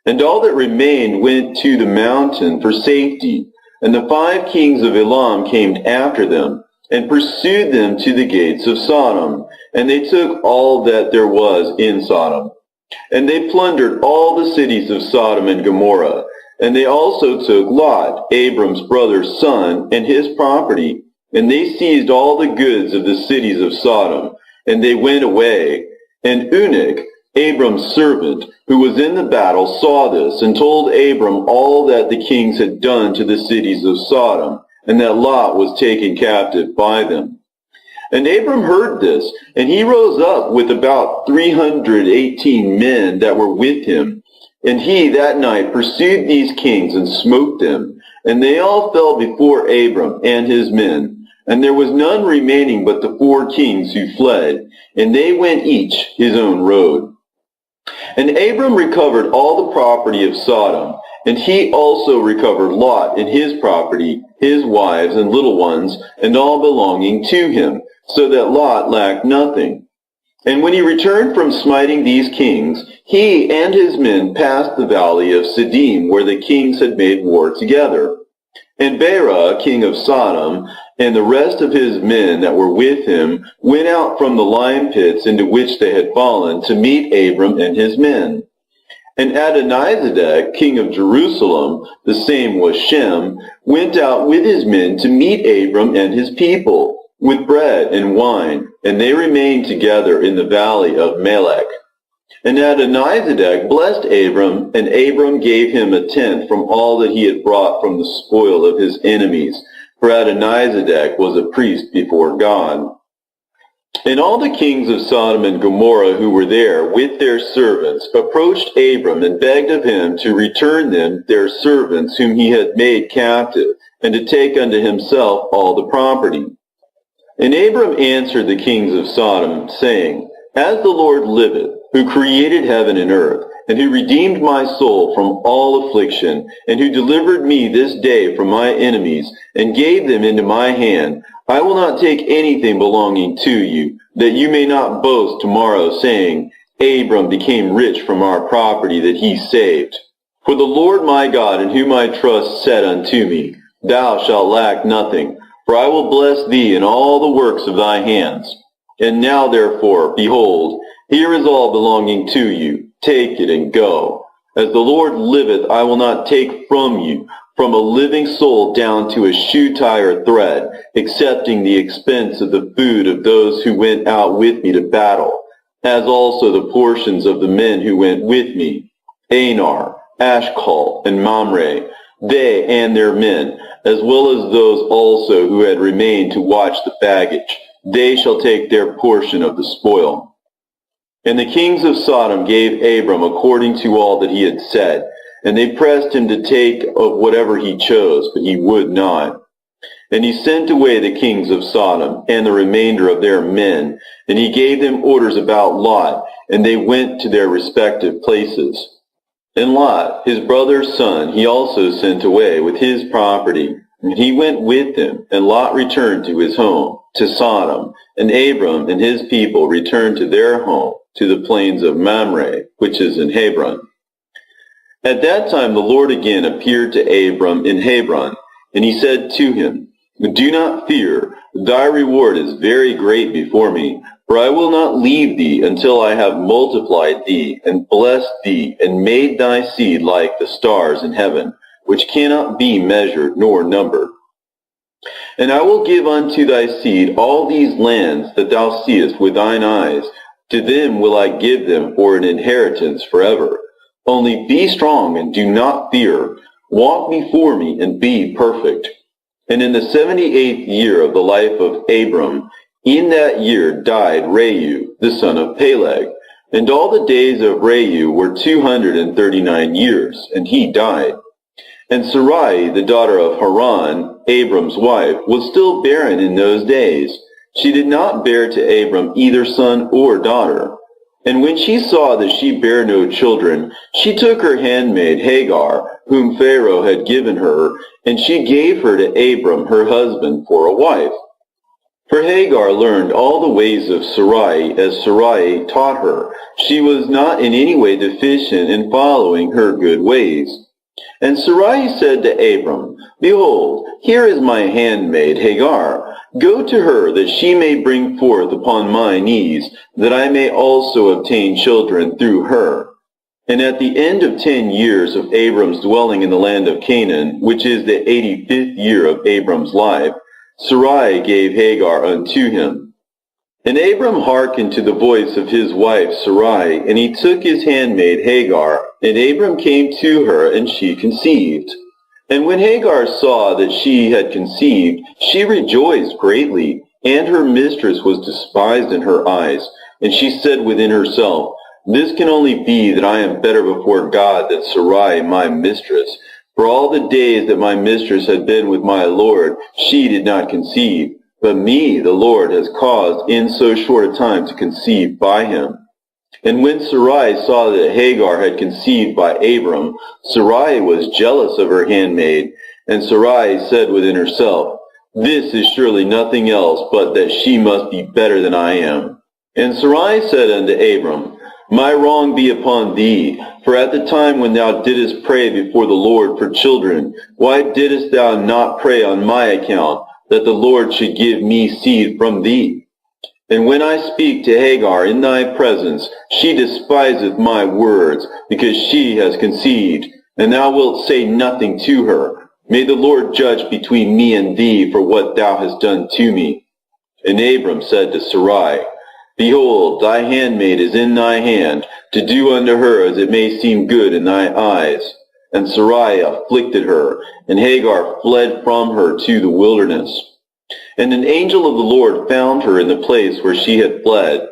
and all that remained went to the mountain for safety. And the 5 kings of Elam came after them, and pursued them to the gates of Sodom, and they took all that there was in Sodom. And they plundered all the cities of Sodom and Gomorrah, and they also took Lot, Abram's brother's son, and his property, and they seized all the goods of the cities of Sodom, and they went away. And Eunuch, Abram's servant, who was in the battle, saw this, and told Abram all that the kings had done to the cities of Sodom, and that Lot was taken captive by them. And Abram heard this, and he rose up with about 318 men that were with him. And he that night pursued these kings and smote them, and they all fell before Abram and his men. And there was none remaining but the 4 kings who fled, and they went each his own road. And Abram recovered all the property of Sodom, and he also recovered Lot and his property, his wives and little ones, and all belonging to him, so that Lot lacked nothing. And when he returned from smiting these kings, he and his men passed the valley of Siddim, where the kings had made war together. And Bera, king of Sodom, and the rest of his men that were with him went out from the lime pits into which they had fallen to meet Abram and his men. And Adonizedek, king of Jerusalem, the same was Shem, went out with his men to meet Abram and his people, with bread and wine, and they remained together in the valley of Melech. And Adonizedek blessed Abram, and Abram gave him a tenth from all that he had brought from the spoil of his enemies, for Adonizedek was a priest before God. And all the kings of Sodom and Gomorrah who were there with their servants approached Abram and begged of him to return them their servants whom he had made captive, and to take unto himself all the property. And Abram answered the kings of Sodom, saying, As the Lord liveth, who created heaven and earth, and who redeemed my soul from all affliction, and who delivered me this day from my enemies, and gave them into my hand, I will not take anything belonging to you, that you may not boast tomorrow, saying, Abram became rich from our property that he saved. For the Lord my God, in whom I trust, said unto me, Thou shalt lack nothing, for I will bless thee in all the works of thy hands. And now therefore, behold, here is all belonging to you. Take it and go. As the Lord liveth, I will not take from you, from a living soul down to a shoe tie or thread, excepting the expense of the food of those who went out with me to battle, as also the portions of the men who went with me, Anar, Ashcol, and Mamre, they and their men, as well as those also who had remained to watch the baggage. They shall take their portion of the spoil. And the kings of Sodom gave Abram according to all that he had said, and they pressed him to take of whatever he chose, but he would not. And he sent away the kings of Sodom and the remainder of their men, and he gave them orders about Lot, and they went to their respective places. And Lot, his brother's son, he also sent away with his property, and he went with them, and Lot returned to his home, to Sodom, and Abram and his people returned to their home, to the plains of Mamre, which is in Hebron. At that time the Lord again appeared to Abram in Hebron, and he said to him, Do not fear, thy reward is very great before me, for I will not leave thee until I have multiplied thee, and blessed thee, and made thy seed like the stars in heaven, which cannot be measured nor numbered. And I will give unto thy seed all these lands that thou seest with thine eyes. To them will I give them for an inheritance forever. Only be strong and do not fear. Walk before me and be perfect. And in the 78th year of the life of Abram, in that year died Reu, the son of Peleg. And all the days of Reu were 239 years, and he died. And Sarai, the daughter of Haran, Abram's wife, was still barren in those days. She did not bear to Abram either son or daughter. And when she saw that she bare no children, she took her handmaid Hagar, whom Pharaoh had given her, and she gave her to Abram her husband for a wife. For Hagar learned all the ways of Sarai as Sarai taught her. She was not in any way deficient in following her good ways. And Sarai said to Abram, Behold, here is my handmaid Hagar. Go to her, that she may bring forth upon my knees, that I may also obtain children through her. And at the end of 10 years of Abram's dwelling in the land of Canaan, which is the 85th year of Abram's life, Sarai gave Hagar unto him. And Abram hearkened to the voice of his wife Sarai, and he took his handmaid Hagar, and Abram came to her, and she conceived. And when Hagar saw that she had conceived, she rejoiced greatly, and her mistress was despised in her eyes. And she said within herself, This can only be that I am better before God than Sarai my mistress. For all the days that my mistress had been with my Lord, she did not conceive. But me the Lord has caused in so short a time to conceive by him. And when Sarai saw that Hagar had conceived by Abram, Sarai was jealous of her handmaid. And Sarai said within herself, This is surely nothing else but that she must be better than I am. And Sarai said unto Abram, My wrong be upon thee, for at the time when thou didst pray before the Lord for children, why didst thou not pray on my account, that the Lord should give me seed from thee? And when I speak to Hagar in thy presence, she despiseth my words, because she has conceived, and thou wilt say nothing to her. May the Lord judge between me and thee for what thou hast done to me. And Abram said to Sarai, Behold, thy handmaid is in thy hand, to do unto her as it may seem good in thy eyes. And Sarai afflicted her, and Hagar fled from her to the wilderness. And an angel of the Lord found her in the place where she had fled,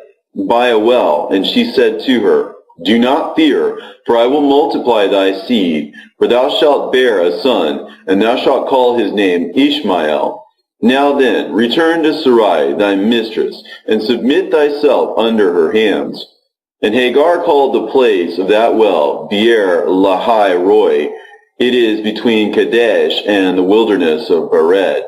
by a well, and she said to her, Do not fear, for I will multiply thy seed, for thou shalt bear a son, and thou shalt call his name Ishmael. Now then, return to Sarai thy mistress, and submit thyself under her hands. And Hagar called the place of that well Beer Lahai Roi. It is between Kadesh and the wilderness of Bered.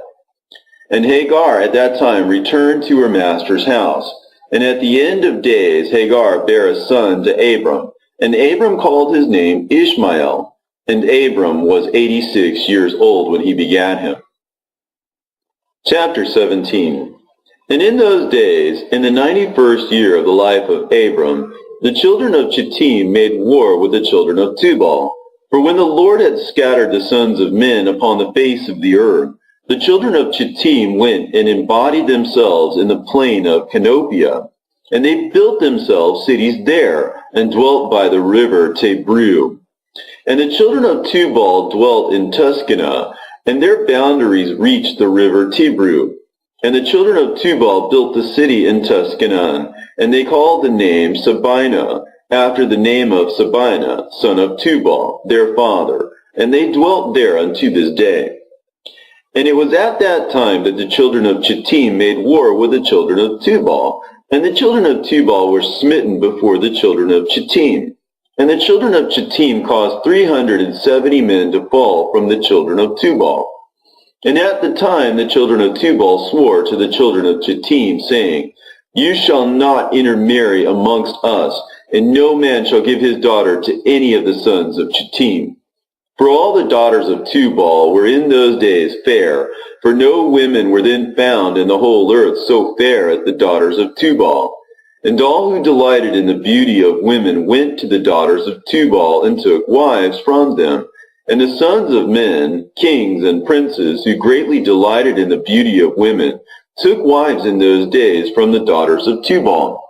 And Hagar at that time returned to her master's house. And at the end of days Hagar bare a son to Abram. And Abram called his name Ishmael. And Abram was 86 years old when he begat him. Chapter 17. And in those days, in the 91st year of the life of Abram, the children of Chittim made war with the children of Tubal. For when the Lord had scattered the sons of men upon the face of the earth, the children of Chittim went and embodied themselves in the plain of Canopia, and they built themselves cities there, and dwelt by the river Tebru. And the children of Tubal dwelt in Tuscana, and their boundaries reached the river Tebru. And the children of Tubal built the city in Tuscana, and they called the name Sabina, after the name of Sabina, son of Tubal, their father, and they dwelt there unto this day. And it was at that time that the children of Chittim made war with the children of Tubal, and the children of Tubal were smitten before the children of Chittim. And the children of Chittim caused 370 men to fall from the children of Tubal. And at the time the children of Tubal swore to the children of Chittim, saying, You shall not intermarry amongst us, and no man shall give his daughter to any of the sons of Chittim. For all the daughters of Tubal were in those days fair, for no women were then found in the whole earth so fair as the daughters of Tubal. And all who delighted in the beauty of women went to the daughters of Tubal and took wives from them. And the sons of men, kings and princes, who greatly delighted in the beauty of women, took wives in those days from the daughters of Tubal.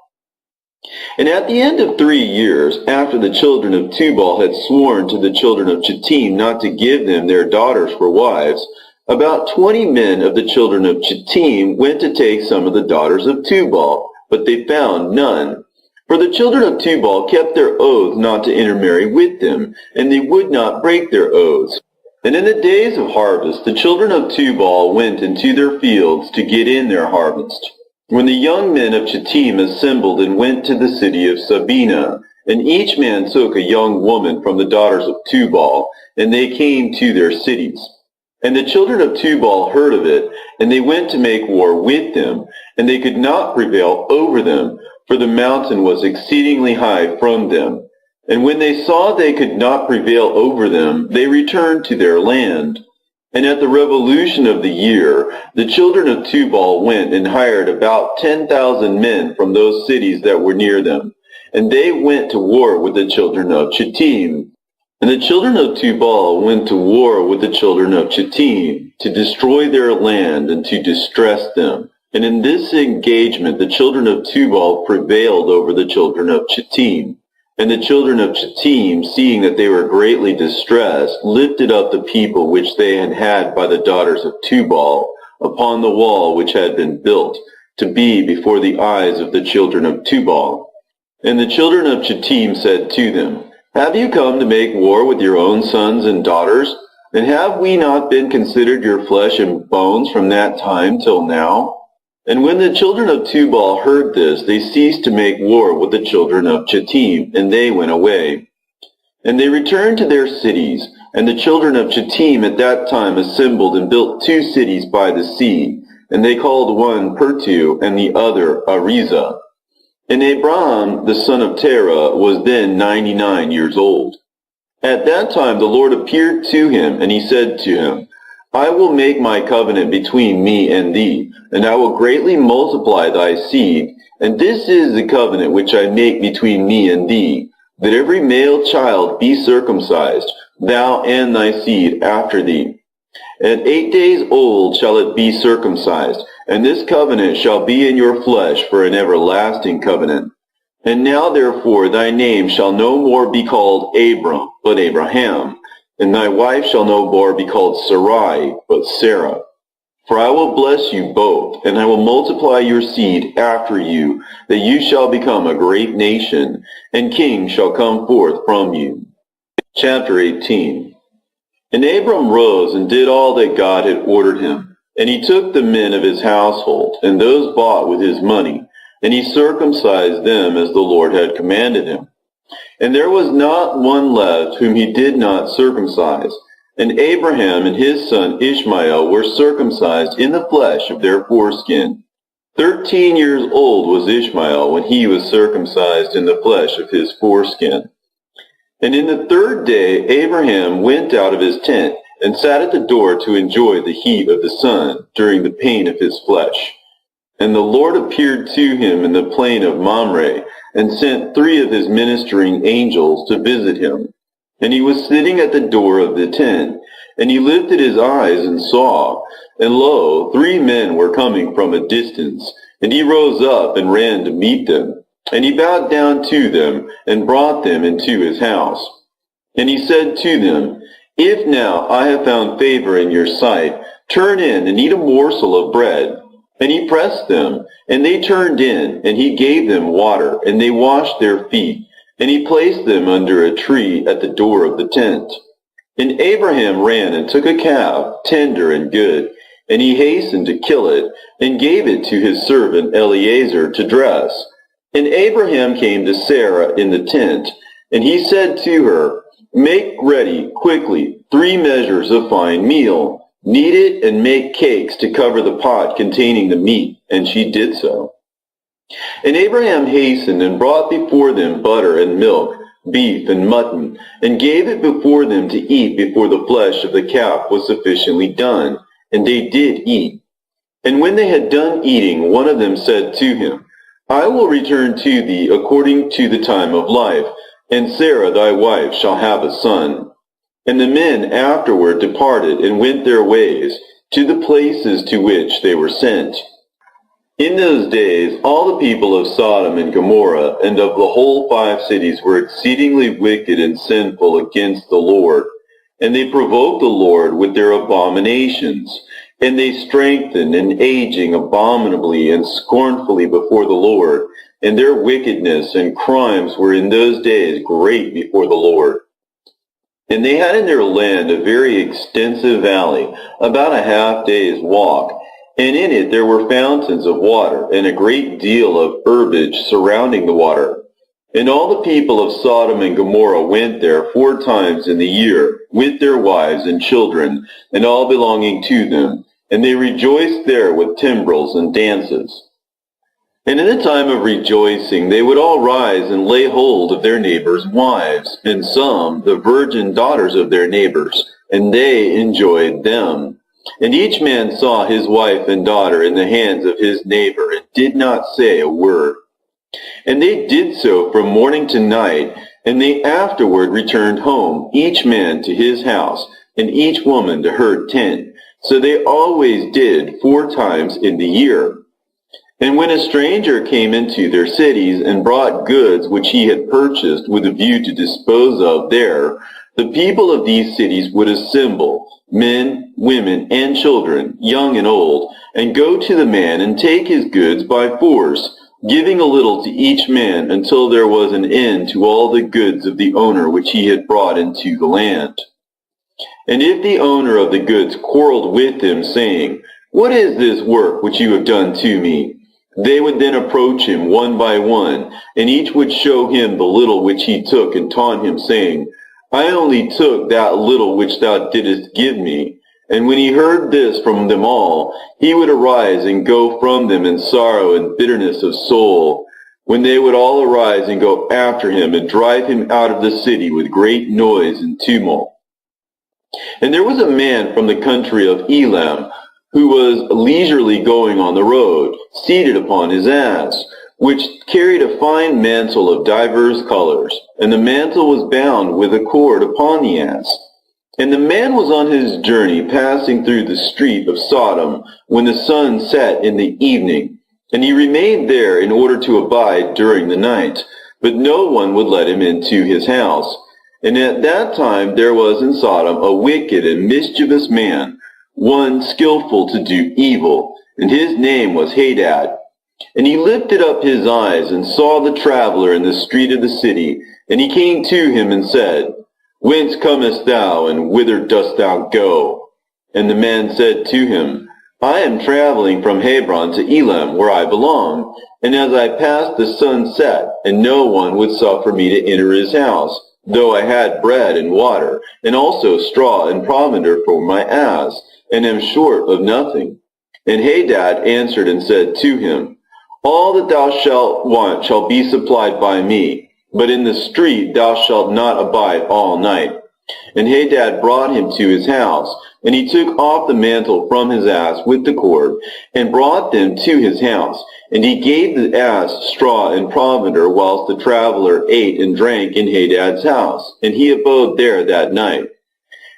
And at the end of 3 years, after the children of Tubal had sworn to the children of Chittim not to give them their daughters for wives, about 20 men of the children of Chittim went to take some of the daughters of Tubal, but they found none. For the children of Tubal kept their oath not to intermarry with them, and they would not break their oaths. And in the days of harvest, the children of Tubal went into their fields to get in their harvest. When the young men of Chittim assembled and went to the city of Sabina, and each man took a young woman from the daughters of Tubal, and they came to their cities. And the children of Tubal heard of it, and they went to make war with them, and they could not prevail over them, for the mountain was exceedingly high from them. And when they saw they could not prevail over them, they returned to their land. And at the revolution of the year, the children of Tubal went and hired about 10,000 men from those cities that were near them. And they went to war with the children of Chittim. And the children of Tubal went to war with the children of Chittim, to destroy their land and to distress them. And in this engagement, the children of Tubal prevailed over the children of Chittim. And the children of Chittim, seeing that they were greatly distressed, lifted up the people which they had had by the daughters of Tubal upon the wall which had been built, to be before the eyes of the children of Tubal. And the children of Chittim said to them, Have you come to make war with your own sons and daughters? And have we not been considered your flesh and bones from that time till now? And when the children of Tubal heard this, they ceased to make war with the children of Chittim, and they went away. And they returned to their cities, and the children of Chittim at that time assembled and built 2 cities by the sea, and they called one Pertu and the other Ariza. And Abraham, the son of Terah, was then 99 years old. At that time the Lord appeared to him, and he said to him, I will make my covenant between me and thee, and I will greatly multiply thy seed. And this is the covenant which I make between me and thee, that every male child be circumcised, thou and thy seed after thee. At 8 days old shall it be circumcised, and this covenant shall be in your flesh for an everlasting covenant. And now therefore thy name shall no more be called Abram, but Abraham, and thy wife shall no more be called Sarai, but Sarah. For I will bless you both, and I will multiply your seed after you, that you shall become a great nation, and kings shall come forth from you. Chapter 18. And Abram rose and did all that God had ordered him. And he took the men of his household, and those bought with his money, and he circumcised them as the Lord had commanded him. And there was not one left whom he did not circumcise. And Abraham and his son Ishmael were circumcised in the flesh of their foreskin. 13 years old was Ishmael when he was circumcised in the flesh of his foreskin. And in the 3rd day Abraham went out of his tent and sat at the door to enjoy the heat of the sun during the pain of his flesh. And the Lord appeared to him in the plain of Mamre, and sent 3 of his ministering angels to visit him. And he was sitting at the door of the tent, and he lifted his eyes and saw, and lo, 3 men were coming from a distance, and he rose up and ran to meet them. And he bowed down to them, and brought them into his house. And he said to them, If now I have found favor in your sight, turn in and eat a morsel of bread. And he pressed them, and they turned in, and he gave them water, and they washed their feet, and he placed them under a tree at the door of the tent. And Abraham ran and took a calf, tender and good, and he hastened to kill it, and gave it to his servant Eliezer to dress. And Abraham came to Sarah in the tent, and he said to her, Make ready quickly 3 measures of fine meal. Knead it and make cakes to cover the pot containing the meat. And she did so. And Abraham hastened and brought before them butter and milk, beef and mutton, and gave it before them to eat before the flesh of the calf was sufficiently done. And they did eat. And when they had done eating, one of them said to him, I will return to thee according to the time of life, and Sarah thy wife shall have a son. And the men afterward departed and went their ways to the places to which they were sent. In those days all the people of Sodom and Gomorrah and of the whole 5 cities were exceedingly wicked and sinful against the Lord. And they provoked the Lord with their abominations. And they strengthened and aging abominably and scornfully before the Lord. And their wickedness and crimes were in those days great before the Lord. And they had in their land a very extensive valley, about a half-day's walk, and in it there were fountains of water, and a great deal of herbage surrounding the water. And all the people of Sodom and Gomorrah went there 4 times in the year, with their wives and children, and all belonging to them, and they rejoiced there with timbrels and dances. And in the time of rejoicing they would all rise and lay hold of their neighbors' wives, and some the virgin daughters of their neighbors, and they enjoyed them. And each man saw his wife and daughter in the hands of his neighbor, and did not say a word. And they did so from morning to night, and they afterward returned home, each man to his house, and each woman to her tent. So they always did 4 times in the year. And when a stranger came into their cities and brought goods which he had purchased with a view to dispose of there, the people of these cities would assemble, men, women, and children, young and old, and go to the man and take his goods by force, giving a little to each man until there was an end to all the goods of the owner which he had brought into the land. And if the owner of the goods quarreled with him, saying, What is this work which you have done to me? They would then approach him one by one, and each would show him the little which he took, and taunt him, saying, I only took that little which thou didst give me. And when he heard this from them all, he would arise and go from them in sorrow and bitterness of soul, when they would all arise and go after him, and drive him out of the city with great noise and tumult. And there was a man from the country of Elam, who was leisurely going on the road, seated upon his ass, which carried a fine mantle of divers colors, and the mantle was bound with a cord upon the ass. And the man was on his journey, passing through the street of Sodom, when the sun set in the evening. And he remained there in order to abide during the night, but no one would let him into his house. And at that time there was in Sodom a wicked and mischievous man, one skillful to do evil, and his name was Hadad. And he lifted up his eyes and saw the traveler in the street of the city, and he came to him and said, Whence comest thou, and whither dost thou go? And the man said to him, I am traveling from Hebron to Elam, where I belong. And as I passed, the sun set, and no one would suffer me to enter his house, though I had bread and water, and also straw and provender for my ass, and am short of nothing. And Hadad answered and said to him, All that thou shalt want shall be supplied by me, but in the street thou shalt not abide all night. And Hadad brought him to his house, and he took off the mantle from his ass with the cord, and brought them to his house. And he gave the ass straw and provender, whilst the traveler ate and drank in Hadad's house, and he abode there that night.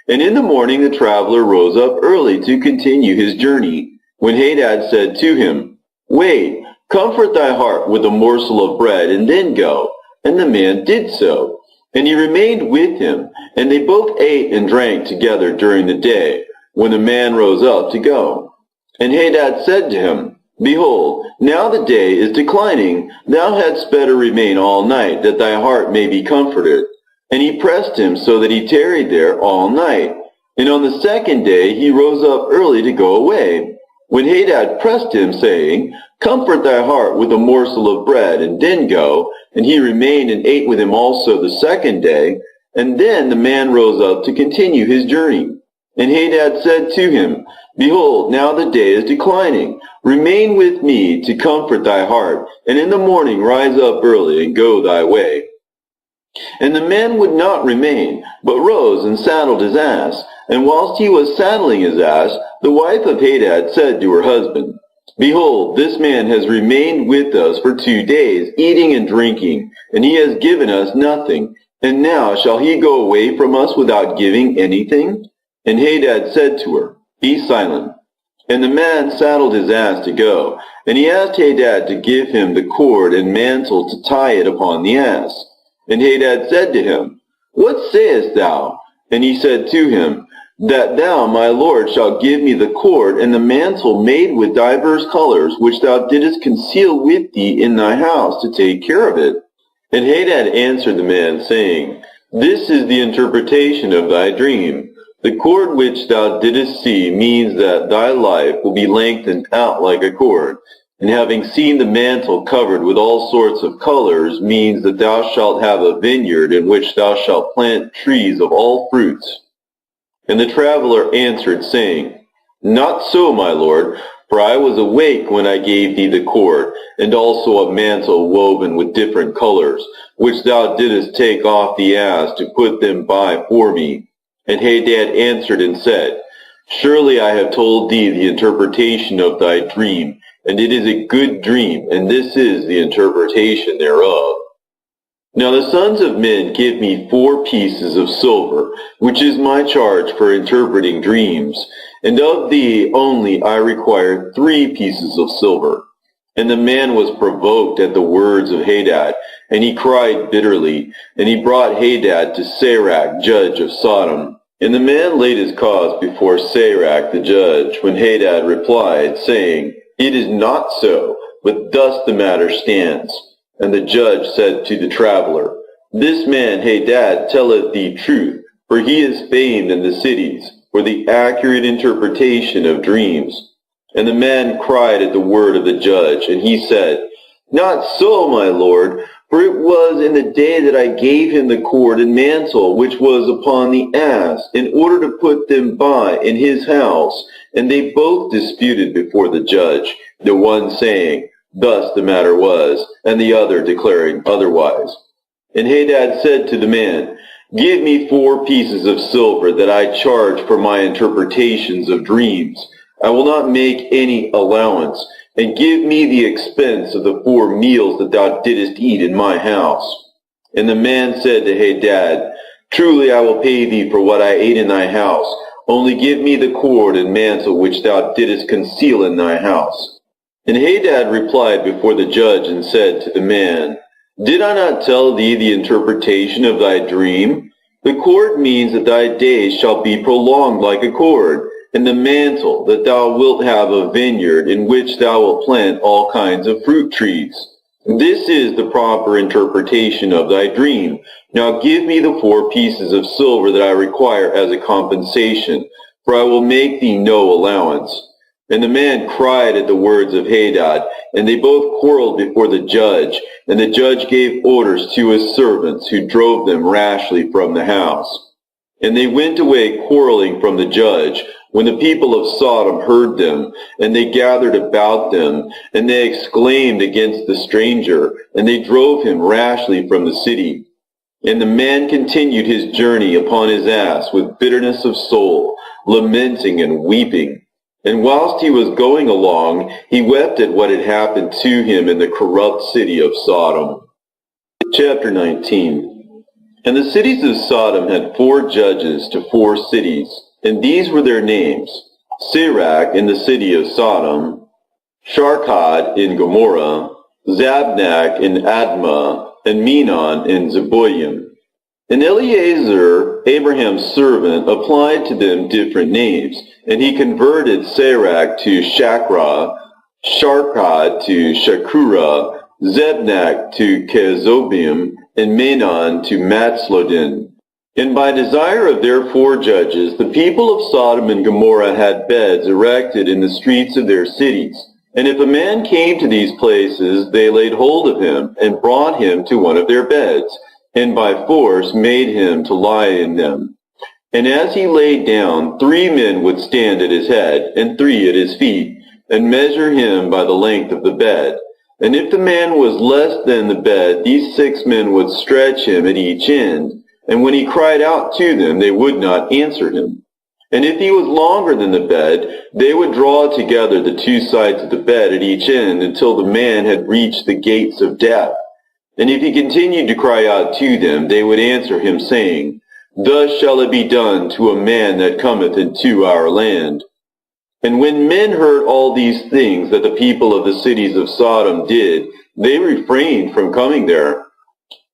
And in the morning the traveler rose up early to continue his journey, when Hadad said to him, Wait, comfort thy heart with a morsel of bread, and then go. And the man did so. And he remained with him, and they both ate and drank together during the day, when the man rose up to go. And Hadad said to him, Behold, now the day is declining. Thou hadst better remain all night, that thy heart may be comforted. And he pressed him so that he tarried there all night. And on the second day he rose up early to go away. When Hadad pressed him, saying, Comfort thy heart with a morsel of bread, and then go. And he remained and ate with him also the second day. And then the man rose up to continue his journey. And Hadad said to him, Behold, now the day is declining. Remain with me to comfort thy heart, and in the morning rise up early and go thy way. And the man would not remain, but rose and saddled his ass. And whilst he was saddling his ass, the wife of Hadad said to her husband, Behold, this man has remained with us for 2 days, eating and drinking, and he has given us nothing. And now shall he go away from us without giving anything? And Hadad said to her, Be silent. And the man saddled his ass to go, and he asked Hadad to give him the cord and mantle to tie it upon the ass. And Hadad said to him, What sayest thou? And he said to him, That thou, my lord, shalt give me the cord and the mantle made with divers colors, which thou didst conceal with thee in thy house, to take care of it. And Hadad answered the man, saying, This is the interpretation of thy dream. The cord which thou didst see means that thy life will be lengthened out like a cord. And having seen the mantle covered with all sorts of colors means that thou shalt have a vineyard in which thou shalt plant trees of all fruits. And the traveler answered, saying, Not so, my lord, for I was awake when I gave thee the cord, and also a mantle woven with different colors, which thou didst take off the ass to put them by for me. And Hadad answered and said, Surely I have told thee the interpretation of thy dream, and it is a good dream, and this is the interpretation thereof. Now the sons of men give me 4 pieces of silver, which is my charge for interpreting dreams, and of thee only I require 3 pieces of silver. And the man was provoked at the words of Hadad, and he cried bitterly, and he brought Hadad to Sirach, judge of Sodom. And the man laid his cause before Sirach the judge, when Hadad replied, saying, It is not so, but thus the matter stands. And the judge said to the traveler, This man Hadad telleth thee truth, for he is famed in the cities for the accurate interpretation of dreams. And the man cried at the word of the judge, and he said, Not so, my lord, for it was in the day that I gave him the cord and mantle which was upon the ass, in order to put them by in his house. And they both disputed before the judge, the one saying, Thus the matter was, and the other declaring otherwise. And Hadad said to the man, Give me 4 pieces of silver that I charge for my interpretations of dreams. I will not make any allowance, and give me the expense of the 4 meals that thou didst eat in my house. And the man said to Hadad, Truly I will pay thee for what I ate in thy house. Only give me the cord and mantle which thou didst conceal in thy house. And Hadad replied before the judge and said to the man, Did I not tell thee the interpretation of thy dream? The cord means that thy days shall be prolonged like a cord, and the mantle that thou wilt have a vineyard in which thou wilt plant all kinds of fruit trees. This is the proper interpretation of thy dream. Now give me the 4 pieces of silver that I require as a compensation, for I will make thee no allowance. And the man cried at the words of Hadad, and they both quarreled before the judge, and the judge gave orders to his servants, who drove them rashly from the house. And they went away quarreling from the judge, when the people of Sodom heard them, and they gathered about them, and they exclaimed against the stranger, and they drove him rashly from the city. And the man continued his journey upon his ass with bitterness of soul, lamenting and weeping. And whilst he was going along, he wept at what had happened to him in the corrupt city of Sodom. Chapter 19. And the cities of Sodom had 4 judges to 4 cities, and these were their names: Sirach in the city of Sodom, Sharkad in Gomorrah, Zabnak in Admah, and Menon in Zeboim. And Eliezer, Abraham's servant, applied to them different names, and he converted Sirach to Shakra, Sharkad to Shakura, Zebnak to Kezobim, and Menon to Matslodin. And by desire of their 4 judges, the people of Sodom and Gomorrah had beds erected in the streets of their cities. And if a man came to these places, they laid hold of him, and brought him to one of their beds, and by force made him to lie in them. And as he laid down, 3 men would stand at his head, and 3 at his feet, and measure him by the length of the bed. And if the man was less than the bed, these 6 men would stretch him at each end. And when he cried out to them, they would not answer him. And if he was longer than the bed, they would draw together the 2 sides of the bed at each end until the man had reached the gates of death. And if he continued to cry out to them, they would answer him, saying, Thus shall it be done to a man that cometh into our land. And when men heard all these things that the people of the cities of Sodom did, they refrained from coming there.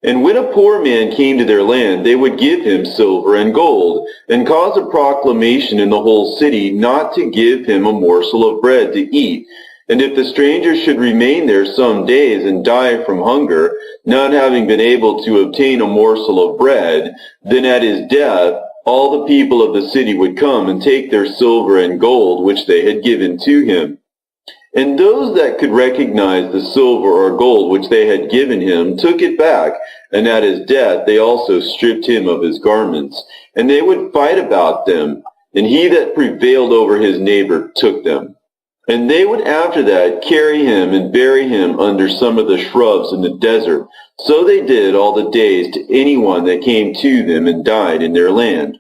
And when a poor man came to their land, they would give him silver and gold, and cause a proclamation in the whole city not to give him a morsel of bread to eat. And if the stranger should remain there some days and die from hunger, not having been able to obtain a morsel of bread, then at his death all the people of the city would come and take their silver and gold which they had given to him. And those that could recognize the silver or gold which they had given him took it back, and at his death they also stripped him of his garments. And they would fight about them, and he that prevailed over his neighbor took them. And they would after that carry him and bury him under some of the shrubs in the desert. So they did all the days to anyone that came to them and died in their land.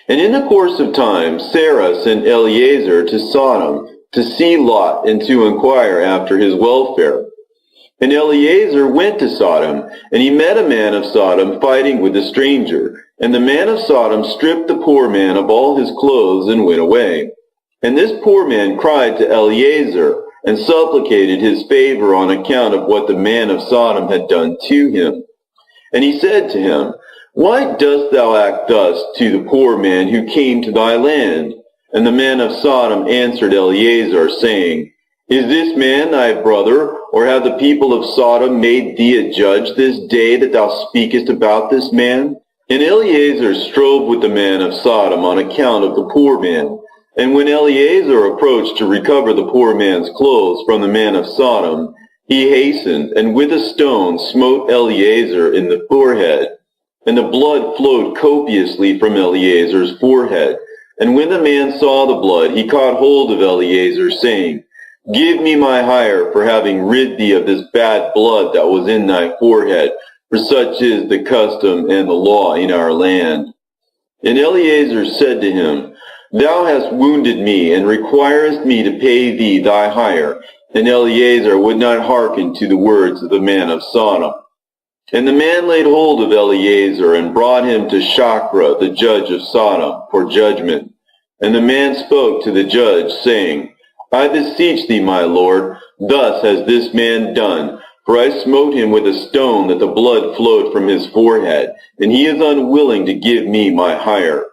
And in the course of time, Sarah sent Eliezer to Sodom to see Lot and to inquire after his welfare. And Eliezer went to Sodom, and he met a man of Sodom fighting with a stranger. And the man of Sodom stripped the poor man of all his clothes and went away. And this poor man cried to Eliezer, and supplicated his favor on account of what the man of Sodom had done to him. And he said to him, Why dost thou act thus to the poor man who came to thy land? And the man of Sodom answered Eliezer, saying, Is this man thy brother, or have the people of Sodom made thee a judge this day that thou speakest about this man? And Eliezer strove with the man of Sodom on account of the poor man. And when Eliezer approached to recover the poor man's clothes from the man of Sodom, he hastened, and with a stone smote Eliezer in the forehead. And the blood flowed copiously from Eliezer's forehead. And when the man saw the blood, he caught hold of Eliezer, saying, Give me my hire for having rid thee of this bad blood that was in thy forehead. for such is the custom and the law in our land. And Eleazar said to him, Thou hast wounded me, and requirest me to pay thee thy hire. And Eleazar would not hearken to the words of the man of Sodom. And the man laid hold of Eleazar, and brought him to Shachra, the judge of Sodom, for judgment. And the man spoke to the judge, saying, I beseech thee, my lord, thus has this man done. For I smote him with a stone that the blood flowed from his forehead, and he is unwilling to give me my hire.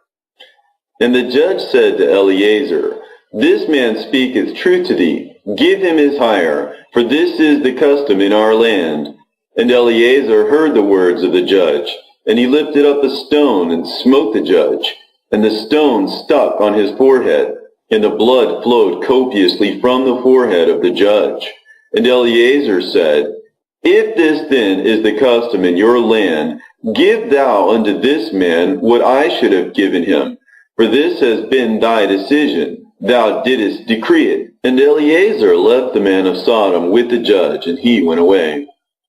And the judge said to Eleazar, This man speaketh truth to thee. Give him his hire, for this is the custom in our land. And Eleazar heard the words of the judge, and he lifted up a stone and smote the judge. And the stone stuck on his forehead, and the blood flowed copiously from the forehead of the judge. And Eleazar said, If this then is the custom in your land, give thou unto this man what I should have given him. For this has been thy decision. Thou didst decree it. And Eleazar left the man of Sodom with the judge, and he went away.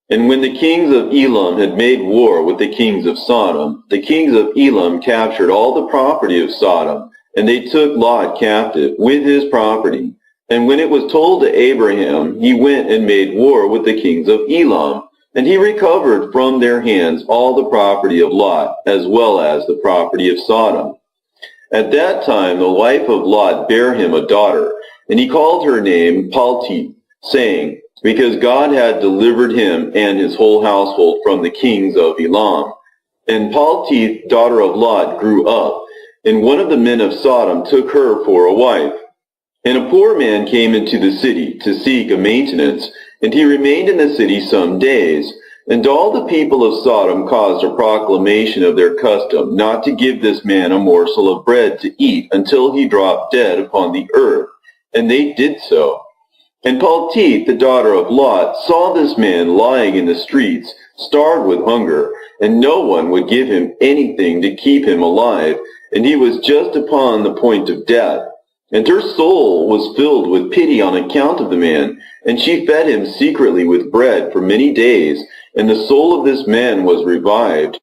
And when the kings of Elam had made war with the kings of Sodom, the kings of Elam captured all the property of Sodom, and they took Lot captive with his property. And when it was told to Abraham, he went and made war with the kings of Elam, and he recovered from their hands all the property of Lot, as well as the property of Sodom. At that time the wife of Lot bare him a daughter, and he called her name Pilate, saying, Because God had delivered him and his whole household from the kings of Elam. And Pilate, daughter of Lot, grew up, and one of the men of Sodom took her for a wife. And a poor man came into the city to seek a maintenance, and he remained in the city some days. And all the people of Sodom caused a proclamation of their custom, not to give this man a morsel of bread to eat until he dropped dead upon the earth. And they did so. And Pilate, the daughter of Lot, saw this man lying in the streets, starved with hunger, and no one would give him anything to keep him alive, and he was just upon the point of death. And her soul was filled with pity on account of the man, and she fed him secretly with bread for many days, and the soul of this man was revived.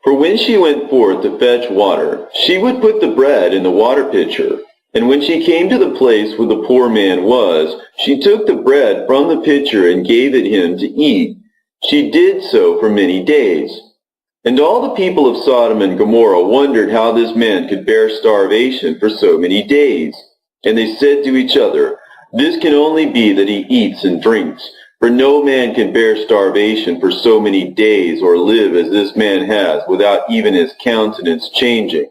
For when she went forth to fetch water, she would put the bread in the water pitcher. And when she came to the place where the poor man was, she took the bread from the pitcher and gave it him to eat. She did so for many days. And all the people of Sodom and Gomorrah wondered how this man could bear starvation for so many days. And they said to each other, This can only be that he eats and drinks. For no man can bear starvation for so many days or live as this man has without even his countenance changing.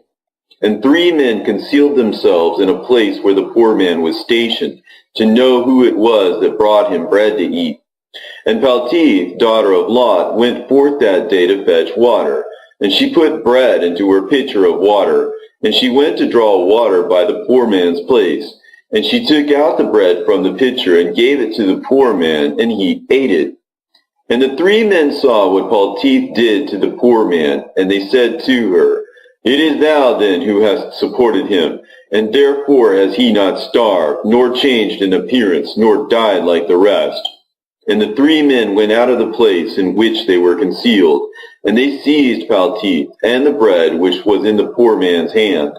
And 3 men concealed themselves in a place where the poor man was stationed, to know who it was that brought him bread to eat. And Pilate, daughter of Lot, went forth that day to fetch water. And she put bread into her pitcher of water, and she went to draw water by the poor man's place. And she took out the bread from the pitcher and gave it to the poor man, and he ate it. And the 3 men saw what Pilate did to the poor man, and they said to her, It is thou then who hast supported him, and therefore has he not starved, nor changed in appearance, nor died like the rest. And the 3 men went out of the place in which they were concealed, and they seized Pilate and the bread which was in the poor man's hand.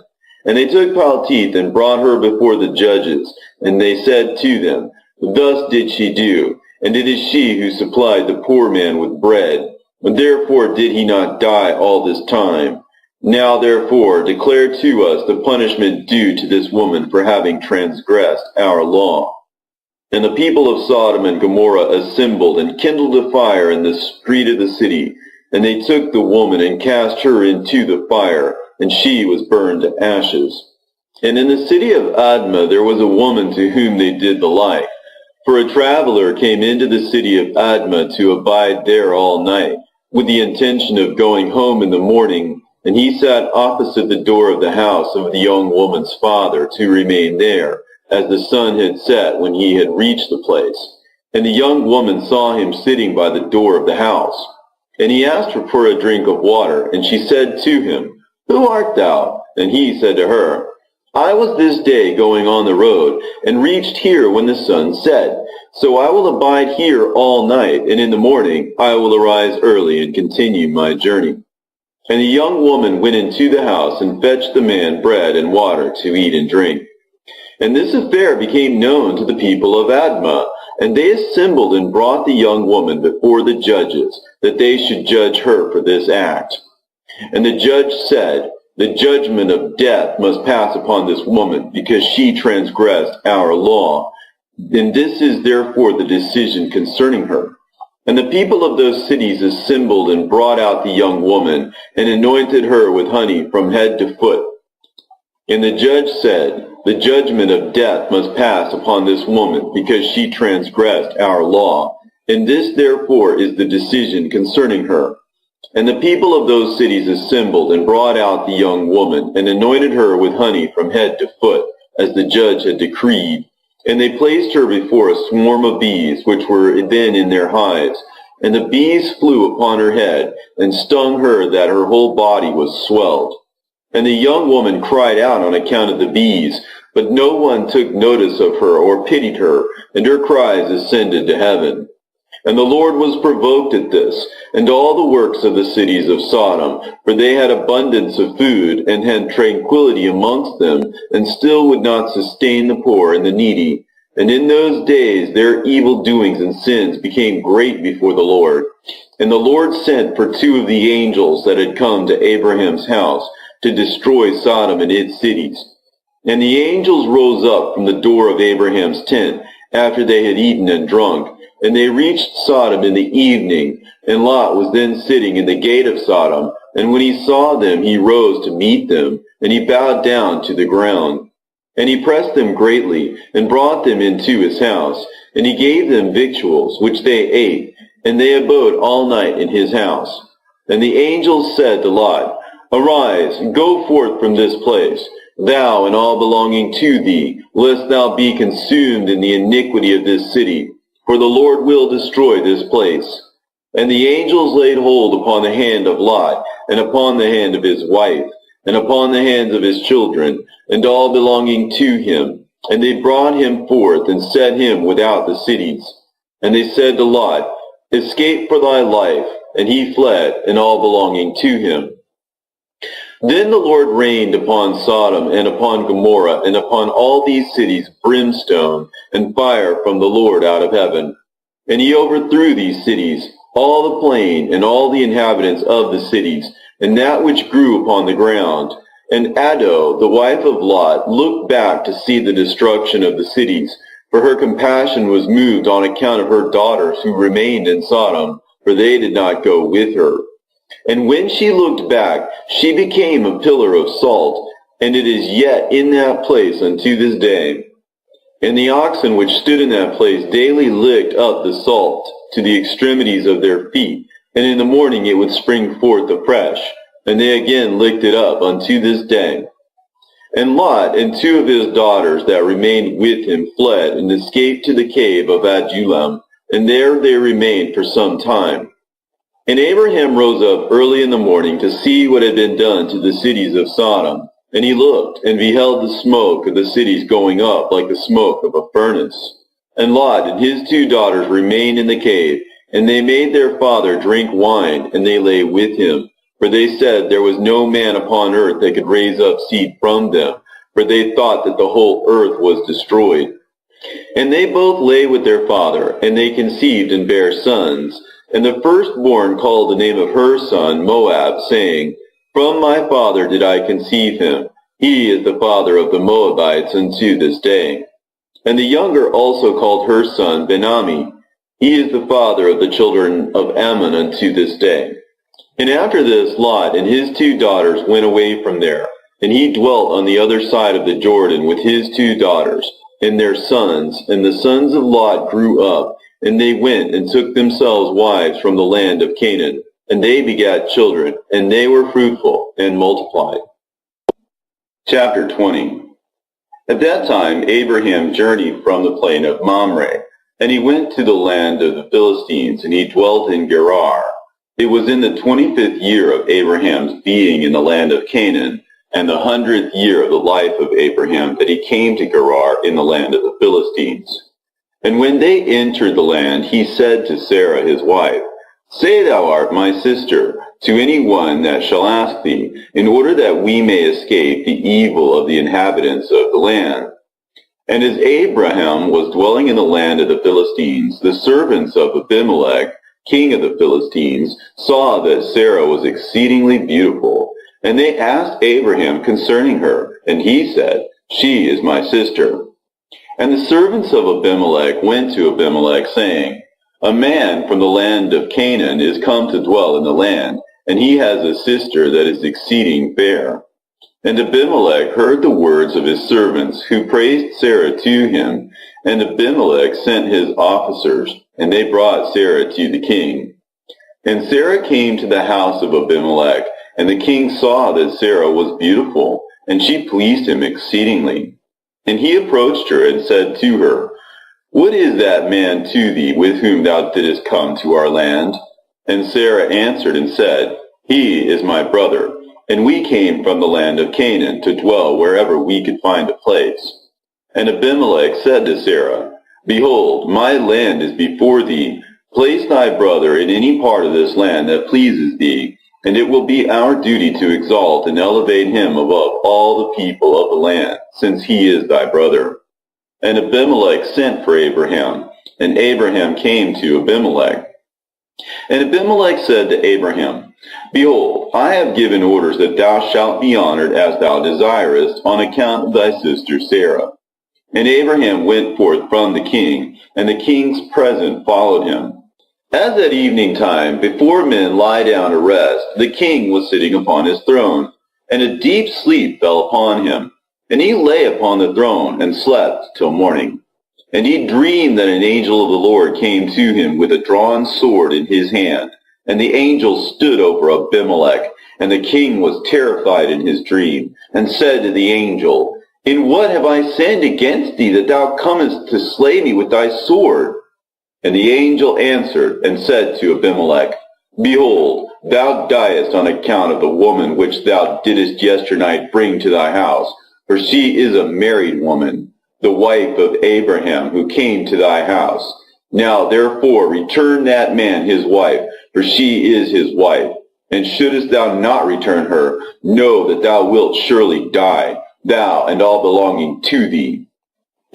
And they took Pilate and brought her before the judges, and they said to them, Thus did she do, and it is she who supplied the poor man with bread, and therefore did he not die all this time. Now therefore declare to us the punishment due to this woman for having transgressed our law. And the people of Sodom and Gomorrah assembled and kindled a fire in the street of the city, and they took the woman and cast her into the fire, and she was burned to ashes. And in the city of Admah there was a woman to whom they did the like. For a traveler came into the city of Admah to abide there all night, with the intention of going home in the morning, and he sat opposite the door of the house of the young woman's father to remain there, as the sun had set when he had reached the place. And the young woman saw him sitting by the door of the house. And he asked her for a drink of water, and she said to him, Who art thou? And he said to her, I was this day going on the road, and reached here when the sun set. So I will abide here all night, and in the morning I will arise early and continue my journey. And the young woman went into the house and fetched the man bread and water to eat and drink. And this affair became known to the people of Admah, and they assembled and brought the young woman before the judges, that they should judge her for this act. And the judge said, the judgment of death must pass upon this woman, because she transgressed our law. And this is therefore the decision concerning her. And the people of those cities assembled and brought out the young woman, and anointed her with honey from head to foot. And the judge said, the judgment of death must pass upon this woman, because she transgressed our law. And this therefore is the decision concerning her. And the people of those cities assembled and brought out the young woman, and anointed her with honey from head to foot, as the judge had decreed. And they placed her before a swarm of bees, which were then in their hives. And the bees flew upon her head, and stung her that her whole body was swelled. And the young woman cried out on account of the bees, but no one took notice of her or pitied her, and her cries ascended to heaven. And the Lord was provoked at this, and all the works of the cities of Sodom, for they had abundance of food, and had tranquility amongst them, and still would not sustain the poor and the needy. And in those days their evil doings and sins became great before the Lord. And the Lord sent for 2 of the angels that had come to Abraham's house, to destroy Sodom and its cities. And the angels rose up from the door of Abraham's tent, after they had eaten and drunk. And they reached Sodom in the evening, and Lot was then sitting in the gate of Sodom. And when he saw them, he rose to meet them, and he bowed down to the ground. And he pressed them greatly, and brought them into his house. And he gave them victuals, which they ate, and they abode all night in his house. And the angels said to Lot, Arise, go forth from this place, thou and all belonging to thee, lest thou be consumed in the iniquity of this city. For the Lord will destroy this place. And the angels laid hold upon the hand of Lot, and upon the hand of his wife, and upon the hands of his children, and all belonging to him. And they brought him forth, and set him without the cities. And they said to Lot, Escape for thy life. And he fled, and all belonging to him. Then the Lord rained upon Sodom and upon Gomorrah and upon all these cities brimstone and fire from the Lord out of heaven. And he overthrew these cities, all the plain and all the inhabitants of the cities, and that which grew upon the ground. And Ado, the wife of Lot, looked back to see the destruction of the cities, for her compassion was moved on account of her daughters who remained in Sodom, for they did not go with her. And when she looked back, she became a pillar of salt, and it is yet in that place unto this day. And the oxen which stood in that place daily licked up the salt to the extremities of their feet, and in the morning it would spring forth afresh, and they again licked it up unto this day. And Lot and 2 of his daughters that remained with him fled, and escaped to the cave of Adullam, and there they remained for some time. And Abraham rose up early in the morning to see what had been done to the cities of Sodom. And he looked, and beheld the smoke of the cities going up like the smoke of a furnace. And Lot and his 2 daughters remained in the cave, and they made their father drink wine, and they lay with him. For they said there was no man upon earth that could raise up seed from them, for they thought that the whole earth was destroyed. And they both lay with their father, and they conceived and bare sons. And the firstborn called the name of her son Moab, saying, From my father did I conceive him. He is the father of the Moabites unto this day. And the younger also called her son Ben-Ammi. He is the father of the children of Ammon unto this day. And after this, Lot and his 2 daughters went away from there, and he dwelt on the other side of the Jordan with his 2 daughters and their sons. And the sons of Lot grew up, and they went and took themselves wives from the land of Canaan. And they begat children, and they were fruitful and multiplied. Chapter 20. At that time Abraham journeyed from the plain of Mamre, and he went to the land of the Philistines, and he dwelt in Gerar. It was in the 25th year of Abraham's being in the land of Canaan, and the 100th year of the life of Abraham, that he came to Gerar in the land of the Philistines. And when they entered the land, he said to Sarah his wife, Say thou art my sister, to any one that shall ask thee, in order that we may escape the evil of the inhabitants of the land. And as Abraham was dwelling in the land of the Philistines, the servants of Abimelech, king of the Philistines, saw that Sarah was exceedingly beautiful. And they asked Abraham concerning her, and he said, She is my sister. And the servants of Abimelech went to Abimelech, saying, A man from the land of Canaan is come to dwell in the land, and he has a sister that is exceeding fair. And Abimelech heard the words of his servants, who praised Sarah to him. And Abimelech sent his officers, and they brought Sarah to the king. And Sarah came to the house of Abimelech, and the king saw that Sarah was beautiful, and she pleased him exceedingly. And he approached her and said to her, What is that man to thee with whom thou didst come to our land? And Sarah answered and said, He is my brother, and we came from the land of Canaan to dwell wherever we could find a place. And Abimelech said to Sarah, Behold, my land is before thee. Place thy brother in any part of this land that pleases thee, and it will be our duty to exalt and elevate him above all the people of the land, since he is thy brother. And Abimelech sent for Abraham, and Abraham came to Abimelech. And Abimelech said to Abraham, Behold, I have given orders that thou shalt be honored as thou desirest on account of thy sister Sarah. And Abraham went forth from the king, and the king's present followed him. As at evening time, before men lie down to rest, the king was sitting upon his throne, and a deep sleep fell upon him. And he lay upon the throne and slept till morning. And he dreamed that an angel of the Lord came to him with a drawn sword in his hand. And the angel stood over Abimelech, and the king was terrified in his dream, and said to the angel, In what have I sinned against thee, that thou comest to slay me with thy sword? And the angel answered and said to Abimelech, Behold, thou diest on account of the woman which thou didst yesternight bring to thy house, for she is a married woman, the wife of Abraham, who came to thy house. Now therefore return that man his wife, for she is his wife. And shouldest thou not return her, know that thou wilt surely die, thou and all belonging to thee.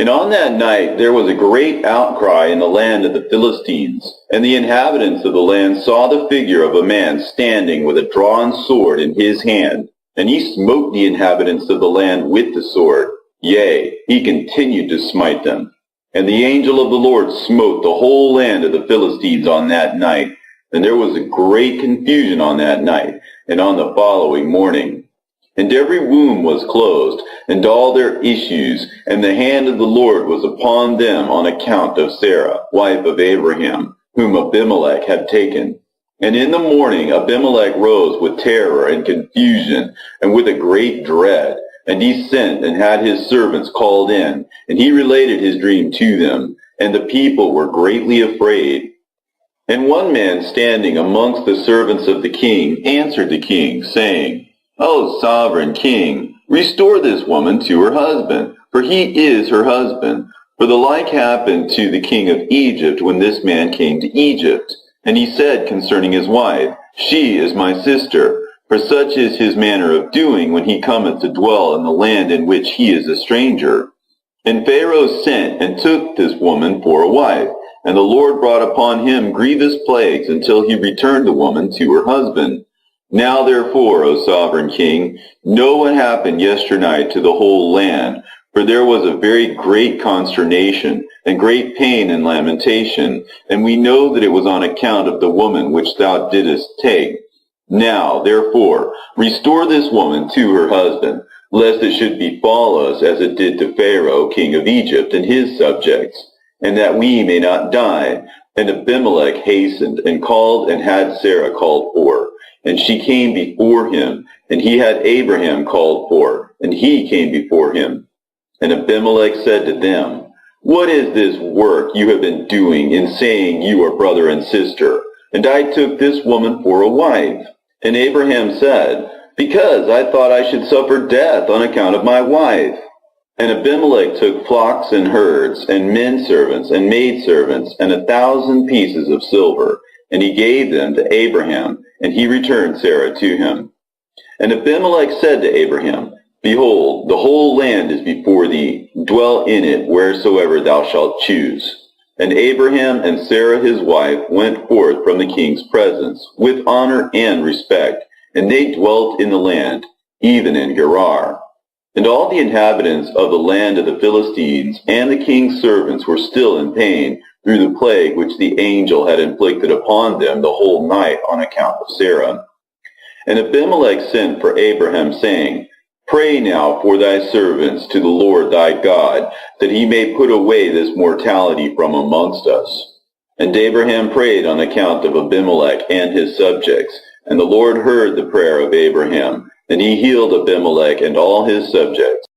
And on that night there was a great outcry in the land of the Philistines, and the inhabitants of the land saw the figure of a man standing with a drawn sword in his hand. And he smote the inhabitants of the land with the sword. Yea, he continued to smite them. And the angel of the Lord smote the whole land of the Philistines on that night. And there was a great confusion on that night, and on the following morning. And every womb was closed, and all their issues, and the hand of the Lord was upon them on account of Sarah, wife of Abraham, whom Abimelech had taken. And in the morning Abimelech rose with terror and confusion, and with a great dread. And he sent and had his servants called in, and he related his dream to them, and the people were greatly afraid. And one man standing amongst the servants of the king answered the king, saying, O sovereign king, restore this woman to her husband, for he is her husband. For the like happened to the king of Egypt when this man came to Egypt. And he said concerning his wife, She is my sister, for such is his manner of doing when he cometh to dwell in the land in which he is a stranger. And Pharaoh sent and took this woman for a wife, and the Lord brought upon him grievous plagues until he returned the woman to her husband. Now therefore, O sovereign king, know what happened yesternight to the whole land, for there was a very great consternation, and great pain and lamentation, and we know that it was on account of the woman which thou didst take. Now, therefore, restore this woman to her husband, lest it should befall us as it did to Pharaoh, king of Egypt, and his subjects, and that we may not die. And Abimelech hastened, and called and had Sarah called for. And she came before him, and he had Abraham called for, and he came before him. And Abimelech said to them, What is this work you have been doing in saying you are brother and sister? And I took this woman for a wife. And Abraham said, because I thought I should suffer death on account of my wife. And Abimelech took flocks and herds, and men servants, and maid servants, and 1,000 pieces of silver, and he gave them to Abraham, and he returned Sarah to him. And Abimelech said to Abraham, Behold, the whole land is before thee, dwell in it wheresoever thou shalt choose. And Abraham and Sarah his wife went forth from the king's presence, with honor and respect, and they dwelt in the land, even in Gerar. And all the inhabitants of the land of the Philistines and the king's servants were still in pain through the plague which the angel had inflicted upon them the whole night on account of Sarah. And Abimelech sent for Abraham, saying, Pray now for thy servants to the Lord thy God, that he may put away this mortality from amongst us. And Abraham prayed on account of Abimelech and his subjects, and the Lord heard the prayer of Abraham, and he healed Abimelech and all his subjects.